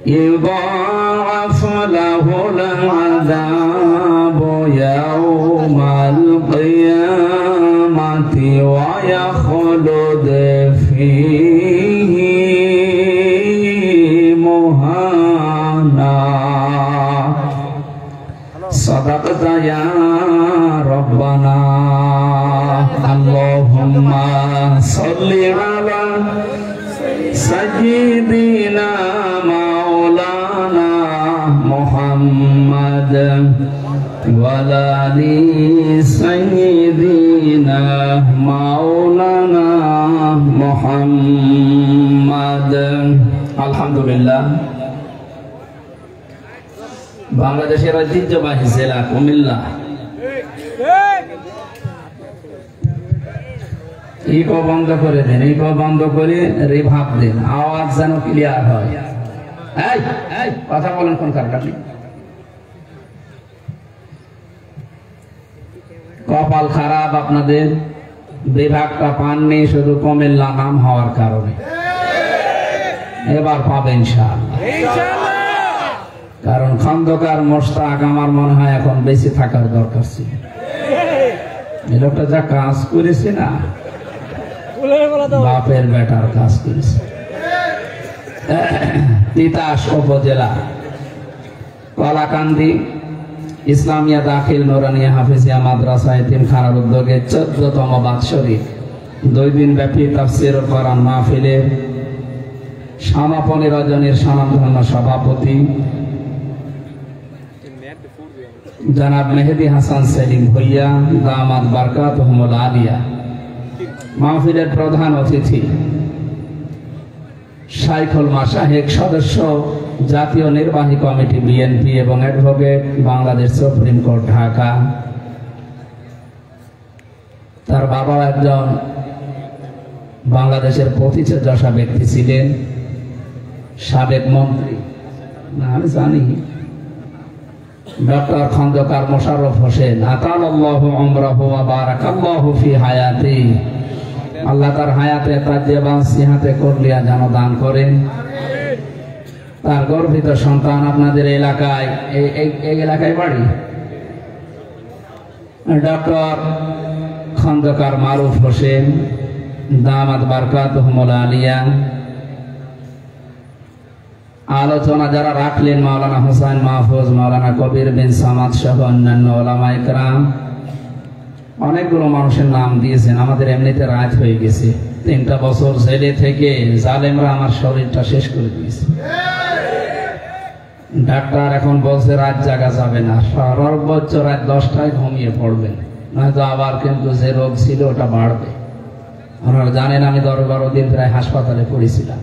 يضاعف له العذاب يوم القيامة ويخلد فيه مهانا صدقت يا ربنا اللهم صل على سيدنا مولانا محمد وعلى آل سيدنا مولانا محمد الحمد لله বাংলাদেশের ঐতিহ্যবাহী জেলা কুমিল্লা ইকো বন্ধ করে দেন, ইকো বন্ধ করে রিভাব দেন, আওয়াজ যেন ক্লিয়ার হয়। কথা বলেন কোন কারণে? কপাল খারাপ আপনাদের, বিভাগটা পাননি শুধু কুমিল্লা নাম হওয়ার কারণে। এবার পাবেন ইনশাআল্লাহ, কারণ খন্দকার মোশতাক আমার মনে হয় এখন বেঁচে থাকার দরকার ছিল। এই লোকটা যা কাজ করেছে না, বাপের বেটার কাজ করেছে। তিতাস উপজেলা কলাকান্দি ইসলামিয়া দাখিল নুরানিয়া হাফিজিয়া মাদ্রাসা এতিমখানার উদ্যোগে 14তম বাৎসরিক 2 দিন ব্যাপী তাফসীর ও কোরআন মাহফিলের সমাপনী রজনীর স্বনামধন্য সভাপতি জনাব মেহেদি হাসান সেলিম ভুইয়া দামাত বারকাতুহুমুল আলিয়া, মাহফিলের প্রধান অতিথি শাইখুল মাশায়েখ সদস্য জাতীয় নির্বাহী কমিটি বিএনপি এবং advocate Bangladesh supreme court Dhaka. তার বাবা একজন বাংলাদেশের প্রতিষ্ঠাতা ব্যক্তি ছিলেন, সাবেক মন্ত্রী, না আমি জানি, ডক্টর খন্দকার মোশাররফ হোসেন আতালাল্লাহু উমরাহু ওয়া বারাকাল্লাহু ফি হায়াতি। আল্লাহ তার হায়াতে তার জীবন সিহাতে করলিয়া যেন দান করেন। তার গর্বিত সন্তান আপনাদের এলাকায়, এই এলাকায় বাড়ি, ডক্টর খন্দকার মারুফ হোসেন দামাত বারকাতুহুমুল আলিয়া। আলোচনা যারা রাখলেন মাওলানা হোসেন মাহফুজ, মাওলানা কবির বিন সামাদ সহ অন্যান্য ওলামা ইকরাম, অনেকগুলো মানুষের নাম দিয়েছেন। আমাদের এমনিতে রাত হয়ে গেছে, 3টা বছর জেলে থেকে জালেমরা আমার শরীরটা শেষ করে দিয়েছে। ডাক্তার এখন বলছে রাত জাগা যাবে না, সর্বোচ্চ রাত 10টায় ঘুমিয়ে পড়বেন, নয়তো আবার কিন্তু যে রোগ ছিল ওটা বাড়বে। আপনারা জানেন আমি 10-12 দিন প্রায় হাসপাতালে পড়েছিলাম।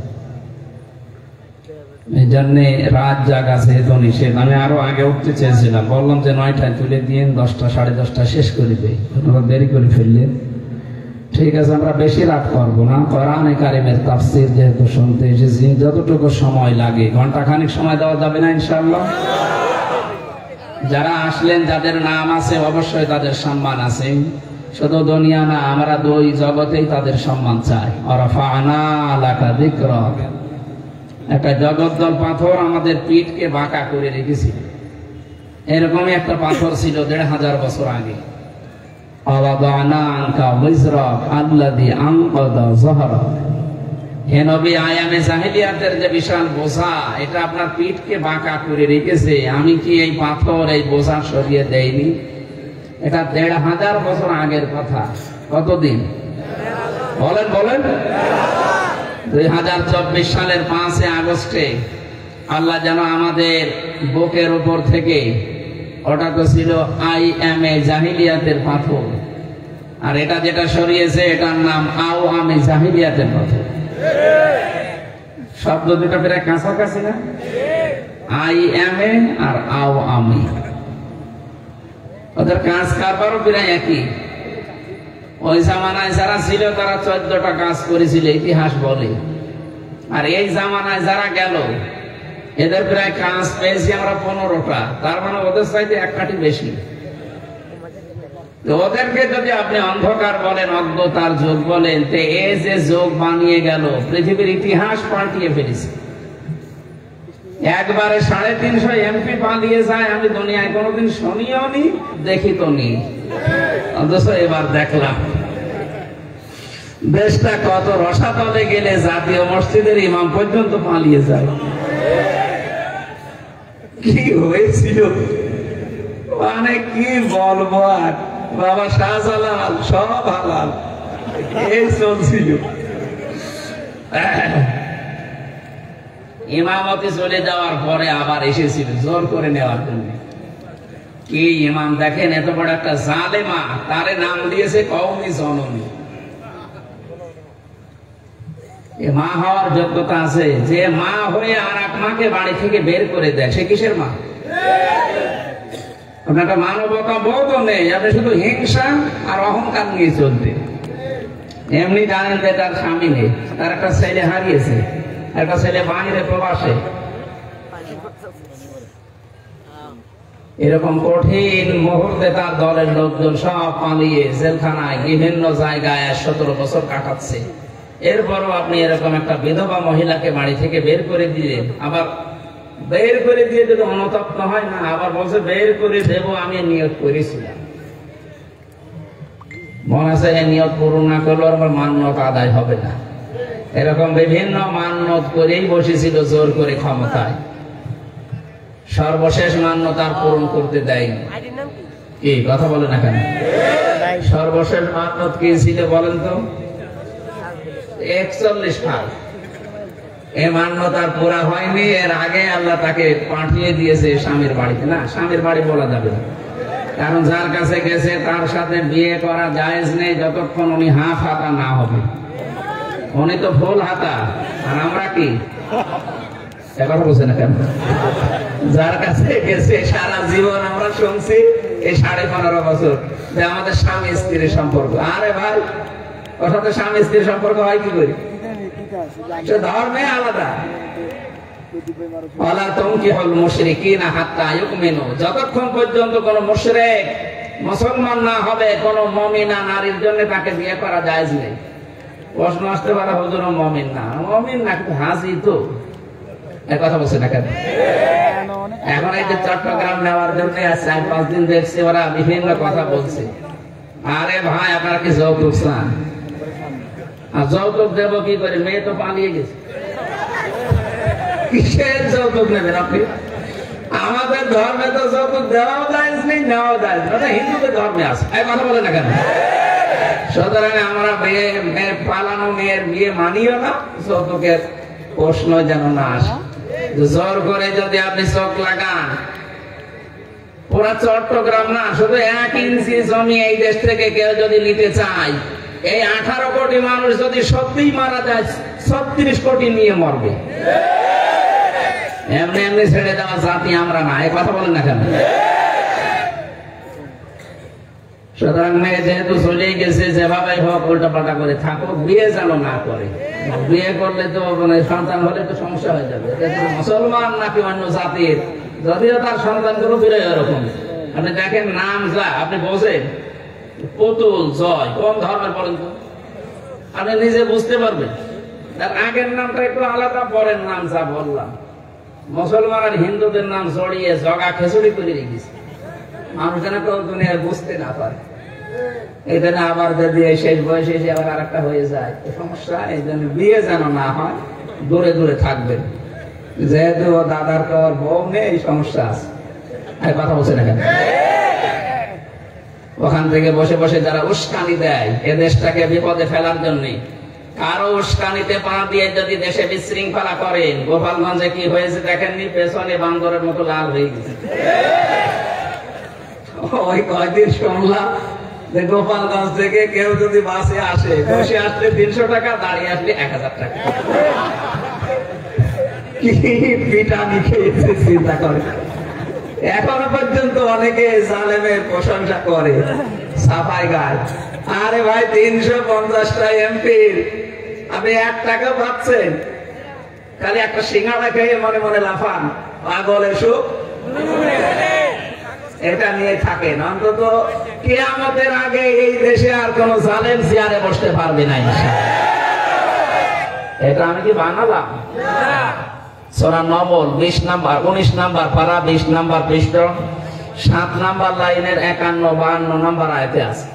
এই জন্যে রাত জাগা যেহেতু নিষেধ, আমি আরো আগে উঠতে চেয়েছিলাম, বললাম যে 9টায় তুলে দিয়ে 10টা 10:30 শেষ করে দেয়, আপনারা দেরি করে ফেললেন। ঠিক আছে, আমরা বেশি রাত করবো না। কোরআনে কারিমের তাফসীর যেহেতু শুনতে এসেছি, যতটুকু সময় লাগে, ঘন্টাখানিক সময় দেওয়া যাবে না ইনশাআল্লাহ? যারা আসলেন, যাদের নাম আছে, অবশ্যই তাদের সম্মান আছে। শুধু দুনিয়া না, আমরা 2 জগতেই তাদের সম্মান চাই। ওয়ারাফা'না লাকা যিকরাক। একটা জগদ্দল পাথর আমাদের পিঠকে বাঁকা করে রেখেছিল, এরকমই একটা পাথর ছিল 1500 বছর আগে। আওয়াদানা আনকা বিজরাক আল্লাযী আনকাযা যাহরাক। হে নবী, আয়ামে জাহেলিয়াতের যে বিশাল বোঝা, এটা আপনার পিঠকে বাঁকা করে রেখেছে। আমি কি এই পাথর, এই বোঝা সরিয়ে দেইনি? এটা 1500 বছর আগের কথা। কতদিন বলেন বলেন? 2024 সালের 5 আগস্টে আল্লাহ যেন আমাদের বুকের উপর থেকে, ওটা তো ছিল আইএমএ জাহিলিয়াতের পাথর, আর এটা যেটা সরিয়েছে এটার নাম আওয়ামে জাহিলিয়াতের পাথর। শব্দ দুটো প্রায় কাছাকাছি না? আইএমএ আর আওয়ামে, ওদের কাজ কারবারও প্রায় একই। ওই জামানায় যারা ছিল তারা 14টা কাজ করেছিল, ইতিহাস বলে। আর এই জামানায় যারা গেল, এদের প্রায় কাজ পেয়েছি আমরা 15টা। তার মানে ওদের চাইতে 1 কাঠি বেশি। ওদেরকে যদি আপনি অন্ধকার বলেন, অজ্ঞতার যুগ বলেন, তে এই যে যুগ বানিয়ে গেল, পৃথিবীর ইতিহাস পাল্টিয়ে ফেলেছে। একবারে 350 এমপি পালিয়ে যায়, আমি দুনিয়ায় কোনোদিন শুনিও নি, দেখি তো নি, অথচ এবার দেখলাম দেশটা কত রসাতলে গেলে জাতীয় মসজিদের ইমাম পর্যন্ত পালিয়ে যায়। কি হয়েছিল মানে কি বলবো আর, বাবা শাহজালাল সব হালাল, এই চলছিল। ইমামতি চলে যাওয়ার পরে আবার এসেছিল জোর করে নেওয়ার জন্য। কি ইমাম দেখেন, এত বড় একটা জালেমা, তারে নাম দিয়েছে কওমি জননী। মা হওয়ার যোগ্যতা আছে? যে মা হয়ে আর এক মাকে বাড়ি থেকে বের করে দেয়, সে কিসের মা? একটা মানবতা বোধ নেই, আপনি শুধু হিংসা আর অহংকার নিয়ে চলতে। এমনি জানেন যে তার স্বামী নেই, তার একটা ছেলে হারিয়েছে, একটা ছেলে বাইরে প্রবাসে। এরকম কঠিন মুহূর্তে তার দলের লোকজন সব পালিয়ে জেলখানায় বিভিন্ন জায়গায় 17 বছর কাটাচ্ছে। এরপরও আপনি এরকম একটা বিধবা মহিলাকে বাড়ি থেকে বের করে দিলেন, আবার বের করে দিয়ে যদি অনুতপ্ত হয় না, আবার বলছে বের করে দেব, আমি নিয়ত করেছিলাম। মনে আছে নিয়ত পূরণ না করলে আমার মান্যত আদায় হবে না। এরকম বিভিন্ন মান্যত করেই বসেছিল জোর করে ক্ষমতায়, সর্বশেষ মান্যত আর পূরণ করতে দেয়নি। কি কথা বলে না কেন? সর্বশেষ মান্যত কি ছিল বলেন তো? 41 সাল। এই মান্যতার পুরা হয়নি, এর আগে আল্লাহ তাকে পাঠিয়ে দিয়েছে স্বামীর বাড়িতে। না, স্বামীর বাড়ি বলা যাবে না, কারণ যার কাছে গেছে তার সাথে বিয়ে করা জায়েজ নেই যতক্ষণ উনি হাফ হাতা না হবে। উনি তো ফুল হাতা, আর আমরা কি? কথা বলছে না কেন? যার কাছে গেছে সারা জীবন আমরা শুনছি এই 15.5 বছর যে আমাদের স্বামী স্ত্রীর সম্পর্ক। আরে ভাই, ওর সাথে স্বামী স্ত্রীর সম্পর্ক হয় কি করে? ধর্মে আলাদা। যতক্ষণ পর্যন্ত কোন মুশরিক মুসলমান না হবে, কোন মুমিনা নারীর জন্য তাকে বিয়ে করা জায়েজ নেই। প্রশ্ন আসতে পারে, হুজুর মুমিন না, মুমিন না কিন্তু হাজি তো, এই কথা বলছে না কেন? এখন এই যে চট্টগ্রাম নেওয়ার জন্য 4-5 দিন দেখছি ওরা বিভিন্ন কথা বলছে। আরে ভাই, আপনারা কি যৌতুক চান? আর যৌতুক দেব কি করে? মেয়ে তো পালিয়ে গেছে, কিসের যৌতুক নেবেন আপনি? আমাদের ধর্মে তো যৌতুক দেওয়াও জায়েজ নেই, নেওয়াও জায়েজ নেই, হিন্দুদের ধর্মে আছে। এই কথা বলে না কেন? সুতরাং আমরা পালানো মেয়ের বিয়ে মানিও না, যৌতুকের প্রশ্ন যেন না আসে। জোর করে যদি আপনি চোখ লাগান, পুরা চট্টগ্রাম না, শুধু 1 ইঞ্চি জমি এই দেশ থেকে কেউ যদি নিতে চায়, এই 18 কোটি মানুষ যদি সত্যিই মারা যায়, 36 কোটি নিয়ে মরবে। এমনি এমনি ছেড়ে দেওয়া জাতি আমরা না, এই কথা বলেন না কেন? সুতরাং মেয়ে যেহেতু চলে গেছে, যেভাবে হোক উল্টা পাল্টা করে থাকুক, বিয়ে যেন না করে। বিয়ে করলে তো মানে সন্তান হলে তো সমস্যা হয়ে যাবে। মুসলমান নাকি অন্য জাতির, যদিও তার সন্তান গুলো ফিরে এরকম। আপনি দেখেন নাম যা, আপনি বোঝেন পুতুল জয় কোন ধর্মের বলেন তো? আপনি নিজে বুঝতে পারবেন। তার আগের নামটা একটু আলাদা, পরের নাম যা বললাম। মুসলমান আর হিন্দুদের নাম জড়িয়ে জগা খেচুড়ি করে রেখেছে, মানুষ যেন কেউ দুনিয়ায় বুঝতে না পারে। এই জন্য আবার যদি শেষ বয়সে এসে আবার আর একটা হয়ে যায় সমস্যা। এই জন্য বিয়ে যেন না হয়, দূরে দূরে থাকবেন। যেহেতু দাদার তো বউ নেই, এই সমস্যা আছে। কথা বলছে না কেন? ওখান থেকে বসে বসে যারা উস্কানি দেয় এ দেশটাকে বিপদে ফেলার জন্য, কারো উস্কানিতে পা দিয়ে যদি দেশে বিশৃঙ্খলা করেন, গোপালগঞ্জে কি হয়েছে দেখেননি? পেছনে বান্দরের মতো লাল হয়ে গেছে। ওই কয়দিন শুনলাম যে গোপালগঞ্জ থেকে কেউ যদি বাসে আসে, বসে আসলে 300 টাকা, দাঁড়িয়ে আসলে 1000 টাকা। কি পিটানি খেয়েছে চিন্তা করে। এখনো পর্যন্ত অনেকে জালেমের প্রশংসা করে, সাফাই গায়। আরে ভাই, 350টা এমপির আপনি 1 টাকা পাচ্ছেন, খালি একটা সিঙ্গাড়া খেয়ে মনে মনে লাফান, পাগলের সুখ এটা নিয়ে থাকেন। অন্তত কিয়ামতের আগে এই দেশে আর কোন জালেম চেয়ারে বসতে পারবে না। এটা আমি কি বানালাম? সূরা নমল 20 নাম্বার 19 নাম্বার পারা 20 নাম্বার পৃষ্ঠ 7 নাম্বার লাইনের 51 52 নাম্বার আয়াতে আছে।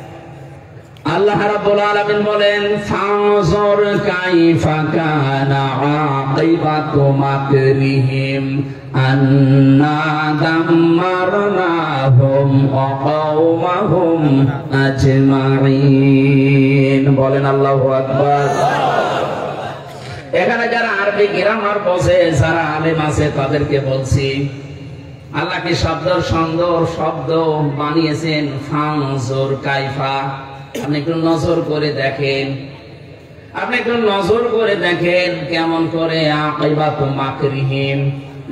আল্লাহ রাব্বুল আলামিন বলেন ফানজুর কাইফা কানা আকিবাতু মাকরিহিম আন্না দাম্মারনাহুম ওয়া কওমাহুম আজমাইন। বলেন আল্লাহু আকবার। এখানে যারা আরবি গ্রামার বোঝে, যারা আলেম আছে তাদেরকে বলছি, আল্লাহ কি সুন্দর শব্দ বানিয়েছেন ফানজুর কাইফা। আপনি একটু নজর করে দেখেন, কেমন করে আকিবাতু মাকরিহিম,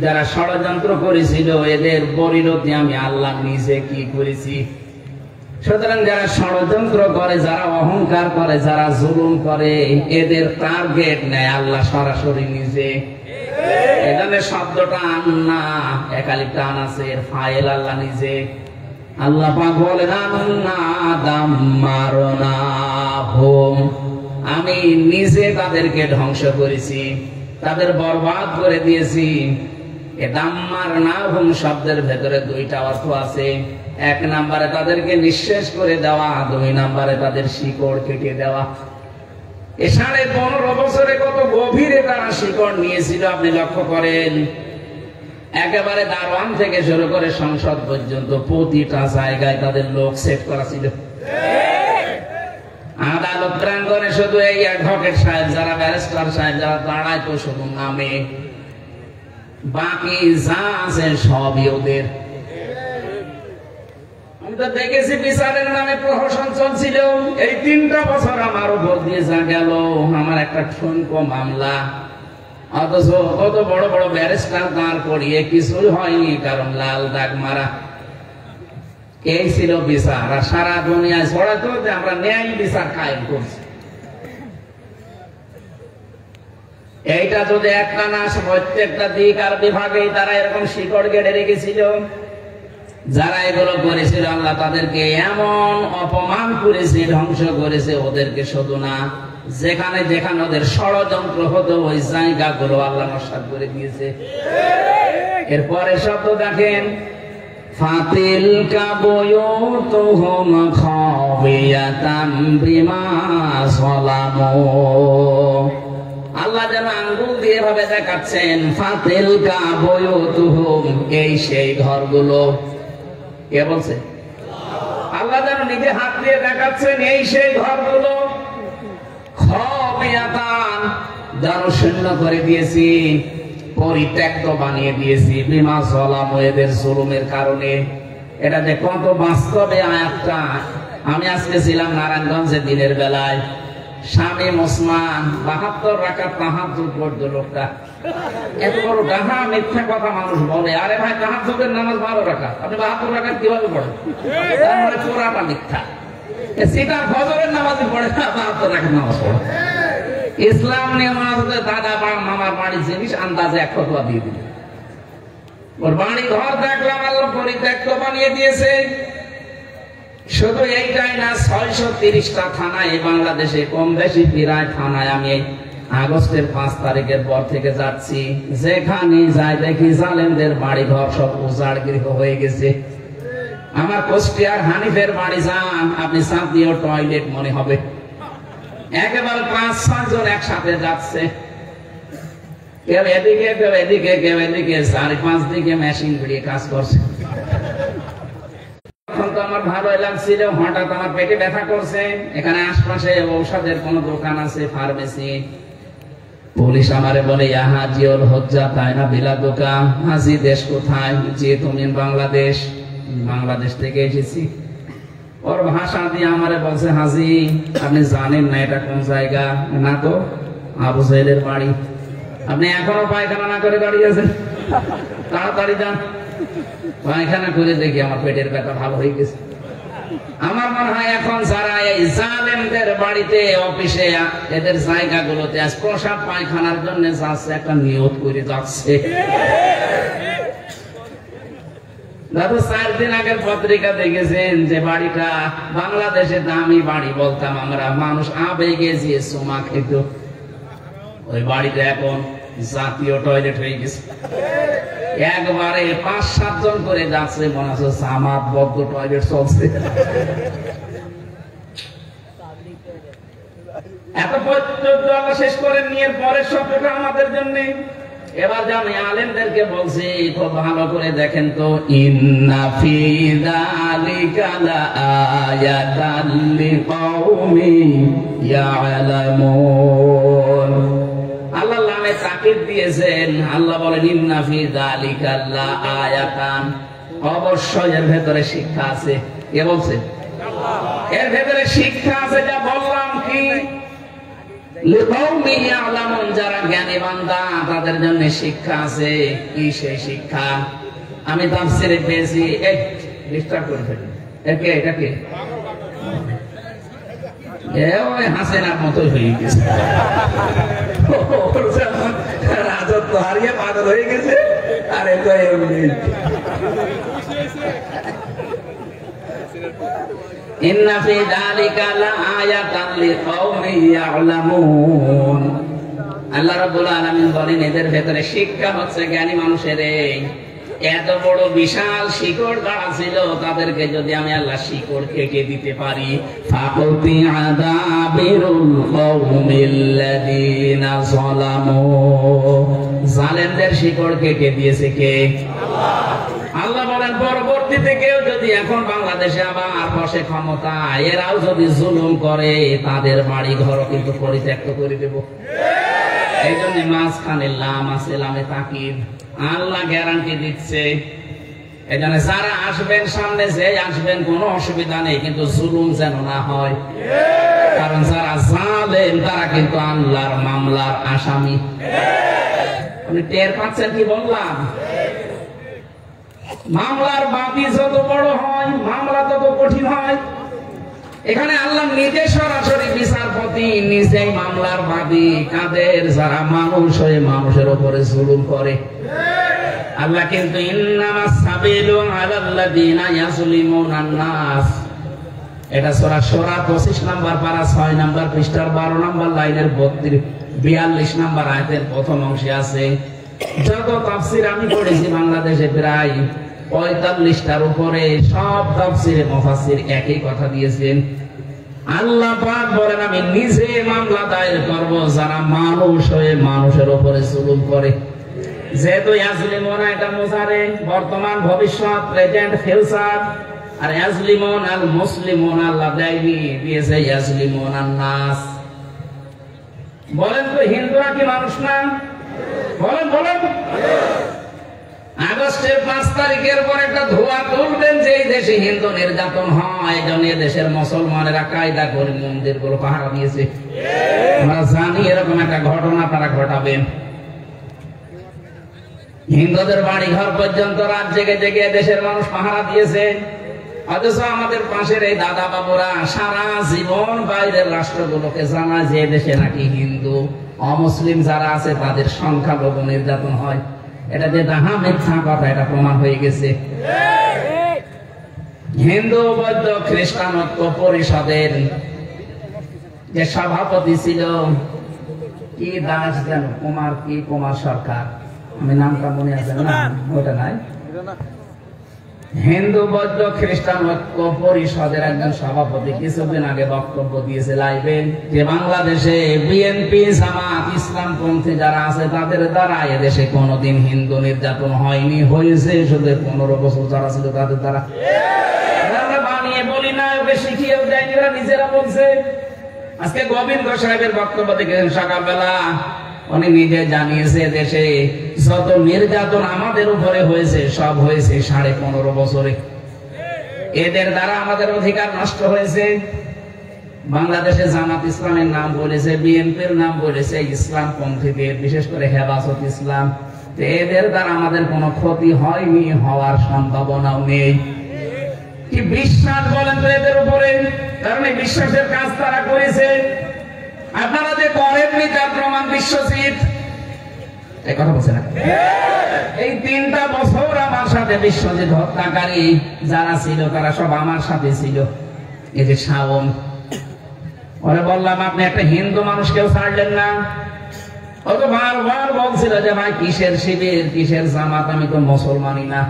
যারা ষড়যন্ত্র করেছিল এদের পরিণতি আমি আল্লাহ নিজে কি করেছি। সুতরাং যারা ষড়যন্ত্র করে, যারা অহংকার করে, যারা জুলুম করে, এদের টার্গেট নেয় আল্লাহ সরাসরি নিজে। এখানে শব্দটা আন্না একালিপ টান আছে, ফাইল আল্লাহ নিজে। আল্লাহ পাক বলেন আন্না দাম্মারনাহুম, আমি নিজে তাদেরকে ধ্বংস করেছি, তাদের বরবাদ করে দিয়েছি। এ দাম্মারনাহুম শব্দের ভেতরে দুইটা অর্থ আছে। এক নম্বরে তাদেরকে নিঃশেষ করে দেওয়া, 2 নম্বরে তাদের শিকড় কেটে দেওয়া। 15.5 বছরে কত গভীরে তারা শিকড় নিয়েছিল আপনি লক্ষ্য করেন। একেবারে দারোয়ান থেকে শুরু করে সংসদ পর্যন্ত প্রতিটা জায়গায় তাদের লোক সেট করা ছিল। আদালত প্রাঙ্গণে শুধু এই অ্যাডভোকেট সাহেব, যারা ব্যারিস্টার সাহেব যারা দাঁড়ায় তো শুধু নামে, বাকি যা আছে সবই ওদের। আমি তো দেখেছি বিচারের নামে প্রহসন চলছিল। এই 3টা বছর আমার উপর দিয়ে যা গেল, আমার একটা ঠুনকো মামলা, অথচ কত বড় বড় ব্যারিস্টার দাঁড় করিয়ে কিছুই হয়নি, কারণ লাল দাগ মারা। এই ছিল বিচার। আর সারা দুনিয়ায় ছড়াতো যে আমরা ন্যায় বিচার কায়েম করছি। এইটা যদি একটা না, প্রত্যেকটা দিক আর বিভাগে তারা এরকম শিকড় গেড়ে রেখেছিল। যারা এগুলো করেছিল আল্লাহ তাদেরকে এমন অপমান করেছে, ধ্বংস করেছে। ওদেরকে শুধু না, যেখানে যেখানে ওদের ষড়যন্ত্র হতো ওই জায়গাগুলো আল্লাহ নস্বাত করে দিয়েছে। এরপরে শব্দ দেখেন ফাতিলকা বুয়ুতুহুম খাবিয়াতাম বিমা যালামু। আল্লাহ যেন আঙ্গুল দিয়ে ভাবে দেখাচ্ছেন ফাতিলকা বুয়ুতুহুম, এই সেই ঘরগুলো। কে বলছে? আল্লাহ যেন নিজে হাত দিয়ে দেখাচ্ছেন এই সেই ঘরগুলো। খাবিয়াতান, জনশূন্য করে দিয়েছি, পরিত্যক্ত বানিয়ে দিয়েছি, বিমা যালামু, এদের জুলুমের কারণে। এটা যে কত বাস্তবে আয়াতটা। আমি আজকে ছিলাম নারায়ণগঞ্জে দিনের বেলায়, স্বামী ওসমান 72 রাকাত তাহাজ্জুদ পড়তো লোকটা। এত বড় ডাহা মিথ্যা কথা মানুষ বলে। আরে ভাই, তাহাজ্জুদের নামাজ 12 রাকাত, আপনি 72 রাকাত কিভাবে পড়েন? তার মানে পুরাটা মিথ্যা। সিটার ফজরের নামাজই পড়ে না, 72 রাকাত নামাজ পড়ে। ইসলাম নিয়ে মনে হচ্ছে দাদা বা মামার বাড়ির জিনিস আন্দাজে 1 ফতোয়া দিয়ে দিল। ওর বাড়ি ঘর দেখলাম আল্লাহ পরিত্যক্ত বানিয়ে দিয়েছে। শুধু এইটাই না, 630টা থানায় বাংলাদেশে, কম বেশি প্রায় থানায় আমি আগস্টের 5 তারিখের পর থেকে যাচ্ছি। যেখানে যাই দেখি জালেমদের বাড়ি ঘর সব উজাড় গৃহ হয়ে গেছে। আমার কুষ্টিয়ার হানিফের বাড়ি যান, আপনি সাথীয় টয়লেট মনে হবে। একেবারে 5-6 জন একসাথে যাচ্ছে, কেউ এদিকে কেউ এদিকে কেউ এদিকে, 4-5 দিকে মেশিন ঘুরিয়ে কাজ করছে। তখন তো আমার ভালোই লাগছিল, হঠাৎ আমার পেটে ব্যথা করছে। এখানে আশপাশে ঔষধের কোন দোকান আছে, ফার্মেসি। পুলিশ আমারে বলে ইয়া হাজিউল হজ্জা, তাই না বিলা দোকান। হাজি দেশ কোথায়? যে তুমি বাংলাদেশ। বাংলাদেশ থেকে এসেছি। ওর ভাষা দিয়ে আমারে বলছে হাজি আপনি জানেন না এটা কোন জায়গা? না তো, আবু সাইদের বাড়ি। আপনি এখনো পায়খানা না করে দাঁড়িয়ে আছেন? তাড়াতাড়ি যান, পায়খানা করে দেখি আমার পেটের ব্যথা ভালো হয়ে গেছে। আমার মনে হয় এখন যারা এই জালেমদের বাড়িতে, অফিসে, এদের জায়গাগুলোতে আজ প্রসাব পায়খানার জন্য যাচ্ছে, একটা নিয়ত করে যাচ্ছে। দাদু 4 দিন আগের পত্রিকা দেখেছেন যে বাড়িটা বাংলাদেশে দামি বাড়ি বলতাম আমরা, মানুষ আবেগে যে সোমা খেত, ওই বাড়িটা এখন জাতীয় টয়লেট হয়ে গেছে। একবারে ৫-৭ জন করে যাচ্ছে, মনে হচ্ছে জামাতবদ্ধ টয়লেট চলছে। এত পর্যন্ত আল্লাহ শেষ করে নিয়ে পরের শব্দটা আমাদের জন্য। এবার আমি আলেমদেরকে বলছি, খুব ভালো করে দেখেন তো, ইন্না ফি যালিকা লাআয়াতান লিকাউমিন ইয়ালামুন। আল্লাহ নামে তাকিদ দিয়েছেন। আল্লাহ বলেন ইন্না ফি যালিকা লাআয়াতান, অবশ্যই এর ভেতরে শিক্ষা আছে। কে বলছে? এর ভেতরে শিক্ষা আছে। যা বললাম কি, লিকাউমিন ইয়ালামুন, যারা জ্ঞানী বান্দা তাদের জন্য শিক্ষা আছে। কি সেই শিক্ষা? আমি তাফসীরে পেয়েছি, এক ডিস্টার্ব করে ফেলি। এটাকে ওই হাসিনার মতোই হয়ে গেছে, রাজত্ব হারিয়ে পাগল হয়ে গেছে। আর এটা এমনি ইন্না ফি যালিকা লাআয়াতান লিকাউমিন ইয়ালামুন। আল্লাহ রাব্বুল আলামিন বলেন এদের ভেতরে শিক্ষা হচ্ছে জ্ঞানী মানুষের। এত বড় বিশাল শিকড় গাড়া ছিল, তাদেরকে যদি আমি আল্লাহ শিকড় কেটে দিতে পারি, ফাকুতি আযাবিরুল কওমিল্লাযীনা যালামু, জালেমদের শিকড় কেটে দিয়েছে কে? আল্লাহ বলেন পরবর্তীতে কেউ যদি এখন বাংলাদেশে আবার বসে ক্ষমতা, এরাও যদি জুলুম করে, তাদের বাড়ি ঘর কিন্তু পরিত্যক্ত করে দেব। এই জন্য মাঝখানে লাম আছে, লামে তাকিদ। আল্লাহ গ্যারান্টি দিচ্ছে। এই জন্য যারা আসবেন সামনে, যে আসবেন কোনো অসুবিধা নেই, কিন্তু জুলুম যেন না হয়। কারণ যারা জালেম তারা কিন্তু আল্লাহর মামলার আসামি। আপনি টের পাচ্ছেন কি বললাম? মামলার বাদী যত বড় হয়, মামলা তত কঠিন হয়। এখানে আল্লাহ নিজে সরাসরি বিচারপতি, নিজেই মামলার বাদী। কাদের? যারা মানুষ হয়ে মানুষের উপরে জুলুম করে। আল্লাহ কিন্তু ইন্নামাস সাবিলু আলাল্লাযীনা ইয়াজলিমুনান নাস, এটা সূরা শূরা 25 নম্বর পারা 6 নম্বর পৃষ্ঠার 12 নম্বর লাইনের 42 নম্বর আয়াতের প্রথম অংশে আছে। যত তাফসীর আমি পড়েছি বাংলাদেশে প্রায় 45টার উপরে, সব তাফসীরে মুফাসসির একই কথা দিয়েছেন। আল্লাহ পাক বলেন আমি নিজে মামলা দায়ের করব যারা মানুষ হয়ে মানুষের উপরে জুলুম করে। যেহেতু ইয়াজলিমুনা এটা মুজারে, বর্তমান ভবিষ্যৎ, প্রেজেন্ট ফিউচার, আর ইয়াজলিমুন আল মুসলিমুন আল্লাহ দেয়নি, দিয়েছে ইয়াজলিমুনান নাস। বলেন তো হিন্দুরা কি মানুষ না? বলেন বলেন। আগস্টের 5 তারিখের পর একটা ধোয়া তুলবেন যে এই দেশে হিন্দু নির্যাতন হয়। এই জন্য দেশের মুসলমানেরা কায়দা করে মন্দিরগুলো পাহারা দিয়েছে। আমরা জানি এরকম একটা ঘটনা তারা ঘটাবেন। হিন্দুদের বাড়ি ঘর পর্যন্ত রাত জেগে জেগে দেশের মানুষ পাহারা দিয়েছে। অথচ আমাদের পাশের এই দাদা বাবুরা সারা জীবন বাইরের রাষ্ট্রগুলোকে জানায় যে দেশে নাকি হিন্দু অমুসলিম যারা আছে তাদের সংখ্যালঘু নির্যাতন হয়। এটা যে তাহা মিথ্যা কথা, এটা প্রমাণ হয়ে গেছে। হিন্দু বৌদ্ধ খ্রিস্টান ঐক্য পরিষদের যে সভাপতি ছিল, কি দাস যেন, কুমার সরকার, আমি নামটা মনে আছে না, ওটা নাই। হিন্দু বৌদ্ধ খ্রিস্টান ঐক্য পরিষদের একজন সভাপতি কিছুদিন আগে বক্তব্য দিয়েছে লাইভে যে বাংলাদেশে বিএনপি জামাত ইসলামপন্থী যারা আছে তাদের দ্বারা এদেশে কোনোদিন হিন্দু নির্যাতন হয়নি, হয়েছে শুধু 15 বছর যারা ছিল তাদের দ্বারা। আমরা বানিয়ে বলি না, ওকে শিখিয়েও দেয়নি, ওরা নিজেরা বলছে। আজকে গোবিন্দ সাহেবের বক্তব্য দেখেছেন সকালবেলা, উনি নিজে জানিয়েছে দেশে যত নির্যাতন আমাদের উপরে হয়েছে সব হয়েছে 15.5 বছরে। এদের দ্বারা আমাদের অধিকার নষ্ট হয়েছে। বাংলাদেশে জামাত ইসলামের নাম বলেছে, বিএনপির নাম বলেছে, ইসলাম পন্থীদের, বিশেষ করে হেফাজত ইসলাম, এদের দ্বারা আমাদের কোনো ক্ষতি হয়নি, হওয়ার সম্ভাবনাও নেই। কি বিশ্বাস বলেন তো এদের উপরে? কারণ এই বিশ্বাসের কাজ তারা করেছে। আপনারা যে করেননি তার প্রমাণ বিশ্বজিৎ, এই কথা বলছে না? এই 3টা বছর আমার সাথে বিশ্বজিৎ হত্যাকারী যারা ছিল তারা সব আমার সাথে ছিল। এই যে শাওন, ওরে বললাম আপনি একটা হিন্দু মানুষকেও ছাড়লেন না, ও তো বারবার বলছিল যে ভাই কিসের শিবির, কিসের জামাত, আমি তো মুসলমানই না।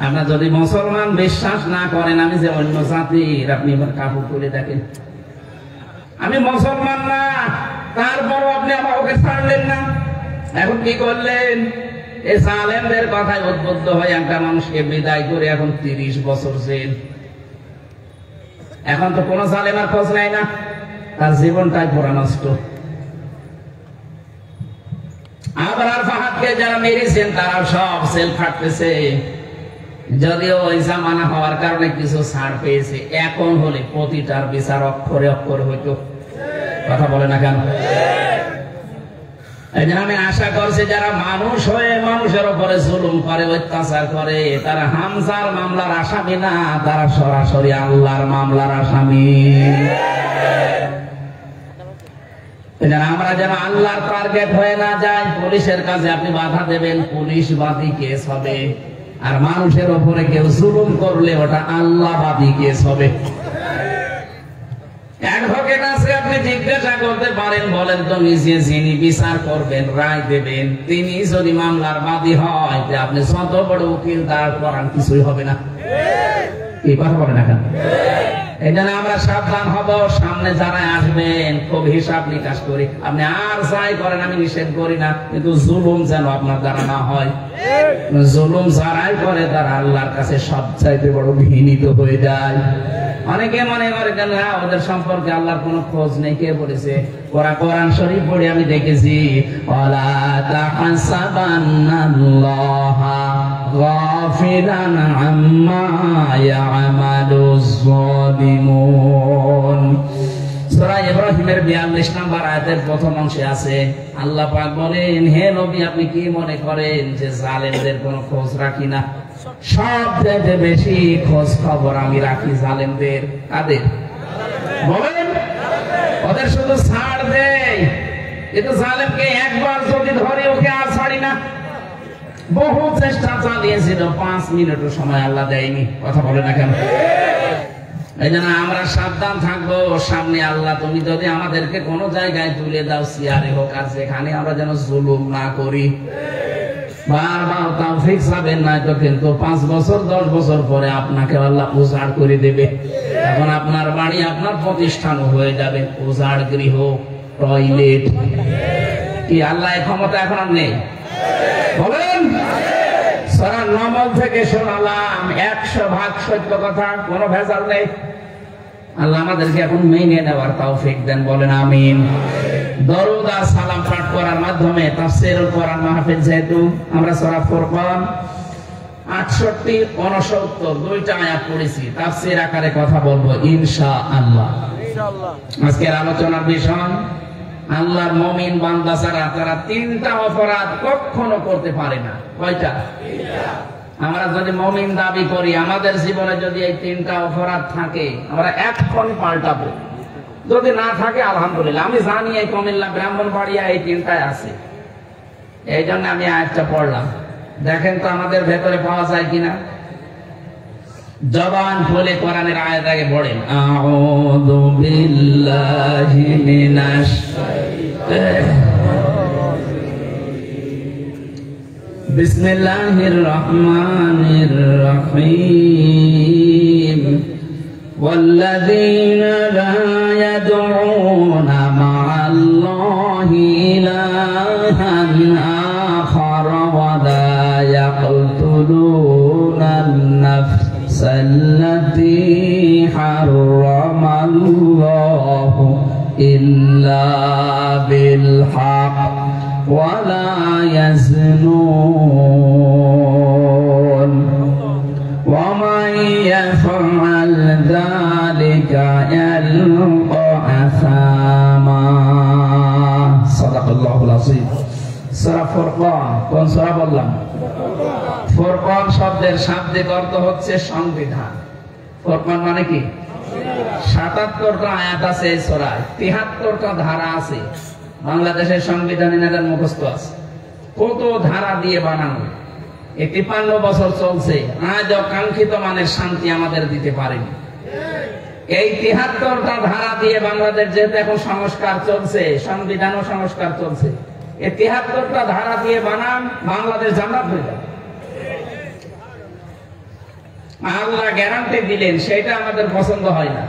আপনার যদি মুসলমান বিশ্বাস না করেন আমি যে অন্য জাতির, আপনি এবার কাপড় তুলে দেখেন। আমি মুসলমান না, তারপরও আপনি আমার ওকে ছাড়লেন না। এখন কি করলেন? এই জালেমদের কথায় উদ্বুদ্ধ হয়ে একটা মানুষকে বিদায় করে এখন 30 বছর জেল। এখন তো কোন জালেম আর খোঁজ নেয় না, তার জীবনটাই পুরা নষ্ট। আবরার ফাহাদকে যারা মেরেছেন তারা সব সেল খাটতেছে। যদিও ওই জামানা হওয়ার কারণে কিছু ছাড় পেয়েছে, এখন হলে প্রতিটার বিচার অক্ষরে অক্ষরে হইতো। কথা বলে না কেন? এই জন্য আমি আশা করছি যারা মানুষ হয়ে মানুষের উপরে জুলুম করে, অত্যাচার করে, তারা হামজার মামলার আসামি না, তারা সরাসরি আল্লাহর মামলার আসামি। আমরা যেন আল্লাহর টার্গেট হয়ে না যাই। পুলিশের কাছে আপনি বাধা দেবেন, পুলিশবাদী কেস হবে। আর মানুষের উপরে কেউ জুলুম করলে ওটা আল্লাহবাদী কেস হবে। অ্যাডভোকেট আছে, আপনি জিজ্ঞাসা করতে পারেন, বলেন তো নিজে যিনি বিচার করবেন, রায় দেবেন, তিনি যদি মামলার বাদী হয়, আপনি যত বড় উকিল দাঁড় করান কিছুই হবে না। কি কথা বলেন না কেন? এই জন্য আমরা সাবধান হব। সামনে যারা আসবেন খুব হিসাব নিকাশ করি। আপনি আর যাই করেন, আমি নিষেধ করি না, কিন্তু জুলুম যেন আপনার দ্বারা না হয়। জুলুম যারাই করে তারা আল্লাহর কাছে সবচাইতে বড় ঘৃণিত হয়ে যায়। অনেকে মনে করে কেন ওদের সম্পর্কে আল্লাহর কোনো খোঁজ নেই। কে বলেছে? ওরা কোরআন শরীফ পড়ে আমি দেখেছি, ওয়ালা তাহসাবান্নাল্লাহা গাফিলান আম্মা ইয়ামালুজ যালিমুন। সূরা ইব্রাহিমের 42 নম্বর আয়াতের প্রথম অংশে আছে, আল্লাহ পাক বলেন, হে নবী আপনি কি মনে করেন যে জালেমদের কোনো খোঁজ রাখি না? সবচেয়ে বেশি খোঁজ খবর আমি রাখি জালেমদের। কাদের? বলেন। ওদের শুধু ছাড় দেই, কিন্তু জালেমকে একবার যদি ধরে ওকে আর ছাড়ি না। বহু চেষ্টা চালিয়েছিল, 5 মিনিটও সময় আল্লাহ দেয়নি। কথা বলে না কেন? এই জন্য আমরা সাবধান থাকবো। সামনে আল্লাহ তুমি যদি আমাদেরকে কোনো জায়গায় তুলে দাও, সিয়ারে হোক আর যেখানে, আমরা যেন জুলুম না করি। বারবার তাওফিক চাবেন, না তো কিন্তু 5 বছর 10 বছর পরে আপনাকে আল্লাহ উজাড় করে দেবে। এখন আপনার বাড়ি আপনার প্রতিষ্ঠানও হয়ে যাবে উজাড় গৃহ, টয়লেট। কি আল্লাহ এই ক্ষমতা এখন আর নেই? বলেন। সূরা নমল থেকে শোনালাম 100% সত্য কথা, কোনো ভেজাল নেই। আল্লাহ আমাদেরকে এখন মেনে নেওয়ার তৌফিক দেন, বলেন আমিন। দরুদ আর সালাম পাঠ করার মাধ্যমে তাফসীরুল কোরআন মাহফিল, যেহেতু আমরা সূরা ফুরকান 68, 69 দুইটা আয়াত পড়েছি, তাফসীর আকারে কথা বলবো ইনশাআল্লাহ। আজকের আলোচনার বিষয়, আল্লাহর মুমিন বান্দা ছাড়া তারা 3টা অপরাধ কখনো করতে পারে না। কয়টা? 3টা। আমরা যদি মুমিন দাবি করি, আমাদের জীবনে যদি এই 3টা অপরাধ থাকে, আমরা এখন পাল্টাবো। যদি না থাকে আলহামদুলিল্লাহ। আমি জানি এই কুমিল্লা ব্রাহ্মণবাড়িয়া এই 3টায় আছে, এই জন্য আমি আয়াতটা পড়লাম। দেখেন তো আমাদের ভেতরে পাওয়া যায় কিনা। জবান খুলে কোরআনের আয়াত আগে পড়েন, আউযু বিল্লাহি মিনাশ বিসমিল্লাহির রহমানির রহিম। والذين لا يدعون مع الله إلها آخر ولا يقتلون النفس التي حرم الله إلا بالحق ولا يزنون ومن يفعل ذلك يلقى أثاما صدق الله العظيم। সূরা ফুরকান, কোন সূরা বললাম? ফুরকান শব্দের শাব্দিক অর্থ হচ্ছে সংবিধান। ফুরকান মানে কি? 77টা আয়াত আছে এই সূরায়, 73টা ধারা আছে। বাংলাদেশের সংবিধান এনাদের মুখস্থ আছে। কত ধারা দিয়ে বানানো, 53 বছর চলছে, আজ অকাঙ্ক্ষিত মানের শান্তি আমাদের দিতে পারেনি। এই 73টা ধারা দিয়ে বাংলাদেশ যেহেতু এখন সংস্কার চলছে, সংবিধানও সংস্কার চলছে, এই 73টা ধারা দিয়ে বানান, বাংলাদেশ জান্নাত হয়ে যাবে। আল্লাহ গ্যারান্টি দিলেন, সেটা আমাদের পছন্দ হয় না।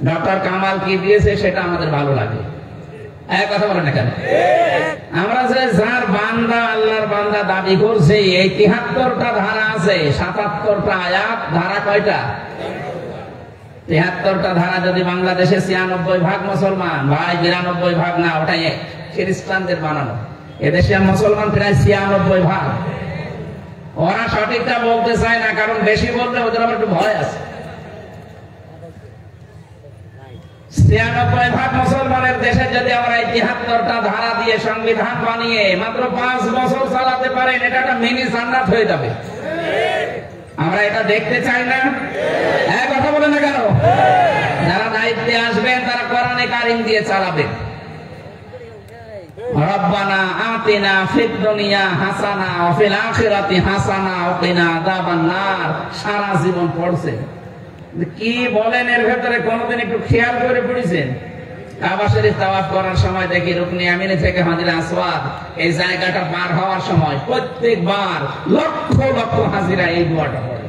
ডক্টর কামাল কি দিয়েছে সেটা আমাদের ভালো লাগে। এক কথা বলেন না কেন? আমরা যে যার বান্দা, আল্লাহর বান্দা দাবি করছে, এই 73টা ধারা আছে, 77টা আয়াত, ধারা কয়টা? 73টা ধারা। যদি বাংলাদেশে 96% মুসলমান, ভাই 92% না, ওটাই খ্রিস্টানদের বানানো। এদেশে মুসলমান প্রায় 96%। ওরা সঠিকটা বলতে চায় না, কারণ বেশি বললে ওদের আবার একটু ভয় আছে। 96% মুসলমানের দেশে যদি আমরা 73টা ধারা দিয়ে সংবিধান বানিয়ে মাত্র 5 বছর চালাতে পারেন, এটা একটা মিনি জান্নাত হয়ে যাবে। আমরা এটা দেখতে চাই না? এক কথা বলেন না কেন? যারা দায়িত্বে আসবেন তারা কোরআনে কারিম দিয়ে চালাবেন। রব্বানা আতিনা ফিদ দুনিয়া হাসানা ওয়া ফিল আখিরাতি হাসানা ওয়া কিনা আযাবান নার। সারা জীবন পড়ছে, কি বলেন এর ভেতরে কোনদিন একটু খেয়াল করে পড়েছেন? কাবা শরীফ তাওয়াফ করার সময় দেখি রুকনে আমিনে থেকে হাজির আসওয়াদ, এই জায়গাটা পার হওয়ার সময় প্রত্যেকবার লক্ষ লক্ষ হাজিরা এই দোয়াটা পড়ে।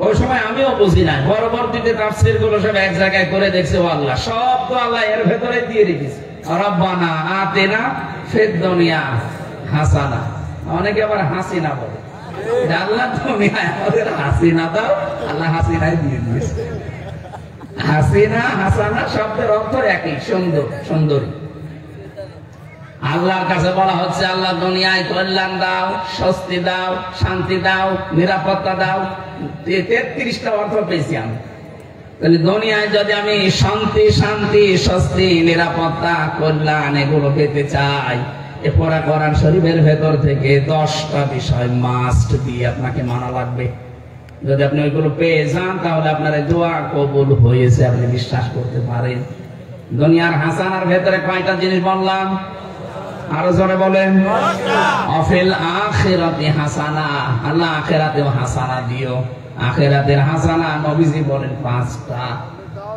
ওই সময় আমিও বুঝি না, পরবর্তীতে তাফসীর গুলো সব এক জায়গায় করে দেখছে, ও আল্লাহ, সব তো আল্লাহ এর ভেতরে দিয়ে রেখেছে। রব্বানা আতিনা ফিদ দুনিয়া হাসানা। অনেকে আবার হাসিনা বলে, আল্লাহ তুমি আমাদের হাসিনা দাও, আল্লাহ হাসিনাই দিয়ে দিয়েছে। হাসিনা হাসানা শব্দের অর্থ একই, সুন্দর, সুন্দরী। আল্লাহর কাছে বলা হচ্ছে, আল্লাহ দুনিয়ায় কল্যাণ দাও, স্বস্তি দাও, শান্তি দাও, নিরাপত্তা দাও। 33টা অর্থ পেয়েছি আমি। তাহলে দুনিয়ায় যদি আমি শান্তি, শান্তি, স্বস্তি, নিরাপত্তা, কল্যাণ এগুলো পেতে চাই, এ পড়া কোরআন শরীফের ভেতর থেকে 10টা বিষয় মাস্ট দিয়ে আপনাকে মানা লাগবে। যদি আপনি ওইগুলো পেয়ে যান, তাহলে আপনার দোয়া কবুল হয়েছে, আপনি বিশ্বাস করতে পারেন। দুনিয়ার হাসানার ভেতরে কয়টা জিনিস বললাম? আরো জোরে বলেন। অফিল আখিরাতি হাসানা, আল্লাহ আখিরাতেও হাসানা দিও। আখিরাতের হাসানা নবীজি বলেন 5টা।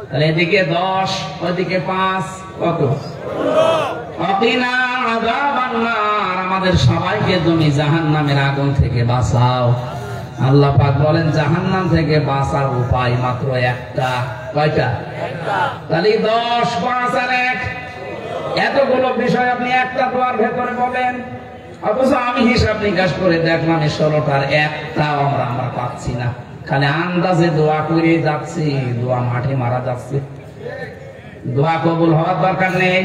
তাহলে এদিকে 10, ওইদিকে 5, কত? আমাদের সবাইকে তুমি জাহান্নামের আগুন থেকে বাঁচাও। আল্লাহ পাক বলেন জাহান্নাম থেকে বাঁচার উপায় মাত্র একটা। কয়টা? তাহলে 10, 5 আর 1, এতগুলো বিষয় আপনি একটা দোয়ার ভেতরে বলেন। অথচ আমি হিসাব নিকাশ করে দেখলাম 16টার একটাও আমরা পাচ্ছি না। খালি আন্দাজে দোয়া করে যাচ্ছি, দোয়া মাঠে মারা যাচ্ছে। দোয়া কবুল হওয়ার দরকার নেই,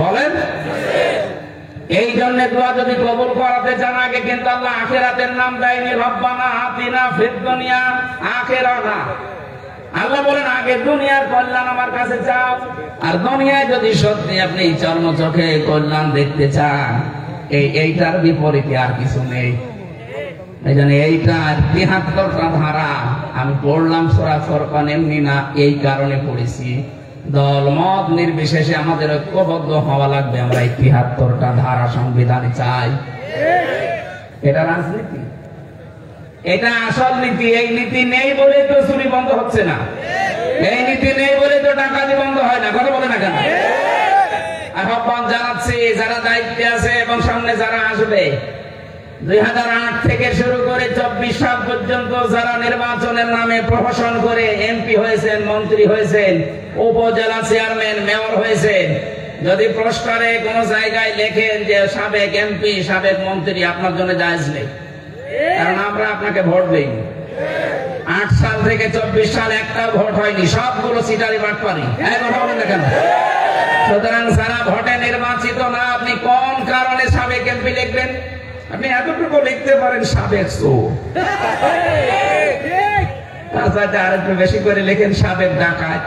বলেন। এই জন্য দোয়া যদি কবুল করাতে চান, আগে কিন্তু আল্লাহ আখিরাতের নাম দেয়নি। রব্বানা আতিনা ফিদ দুনিয়া আখিরানা। আল্লাহ বলেন আগে দুনিয়ার কল্যাণ আমার কাছে চাও। আর দুনিয়ায় যদি সত্যি আপনি চর্ম চোখে কল্যাণ দেখতে চান, এইটার বিপরীতে আর কিছু নেই। এই জন্য এইটার 73টা ধারা আমি পড়লাম সূরা ফুরকান, এমনি না, এই কারণে পড়েছি। দল মত নির্বিশেষে আমাদের ঐক্যবদ্ধ হওয়া লাগবে। আমরা 73টা ধারা সংবিধানে চাই। এটা রাজনীতি, এটা আসল নীতি। এই নীতি নেই বলে তো চুরি বন্ধ হচ্ছে না, এই নীতি নেই বলে তো ডাকাতি বন্ধ হয় না। কথা বলে না কেন? আহ্বান জানাচ্ছি যারা দায়িত্বে আছে এবং সামনে যারা আসবে, 2008 থেকে শুরু করে 24 সাল পর্যন্ত যারা নির্বাচনের নামে প্রহসন করে এমপি হয়েছেন, মন্ত্রী হয়েছেন, উপজেলা চেয়ারম্যান, মেয়র হয়েছেন, যদি পোস্টারে কোন জায়গায় লেখেন যে সাবেক এমপি, সাবেক মন্ত্রী, আপনার জন্য জায়েজ নেই, কারণ আমরা আপনাকে ভোট দেইনি। 8 সাল থেকে 24 সাল একটা ভোট হয়নি, সবগুলো সিটারি বাটপারি। কথা বলেন না কেন? সুতরাং যারা ভোটে নির্বাচিত না, আপনি কোন কারণে সাবেক এমপি লিখবেন? আপনি এতটুকু লিখতে পারেন সাবেক চোর, আর একটু বেশি করে লেখেন সাবেক ডাকাত।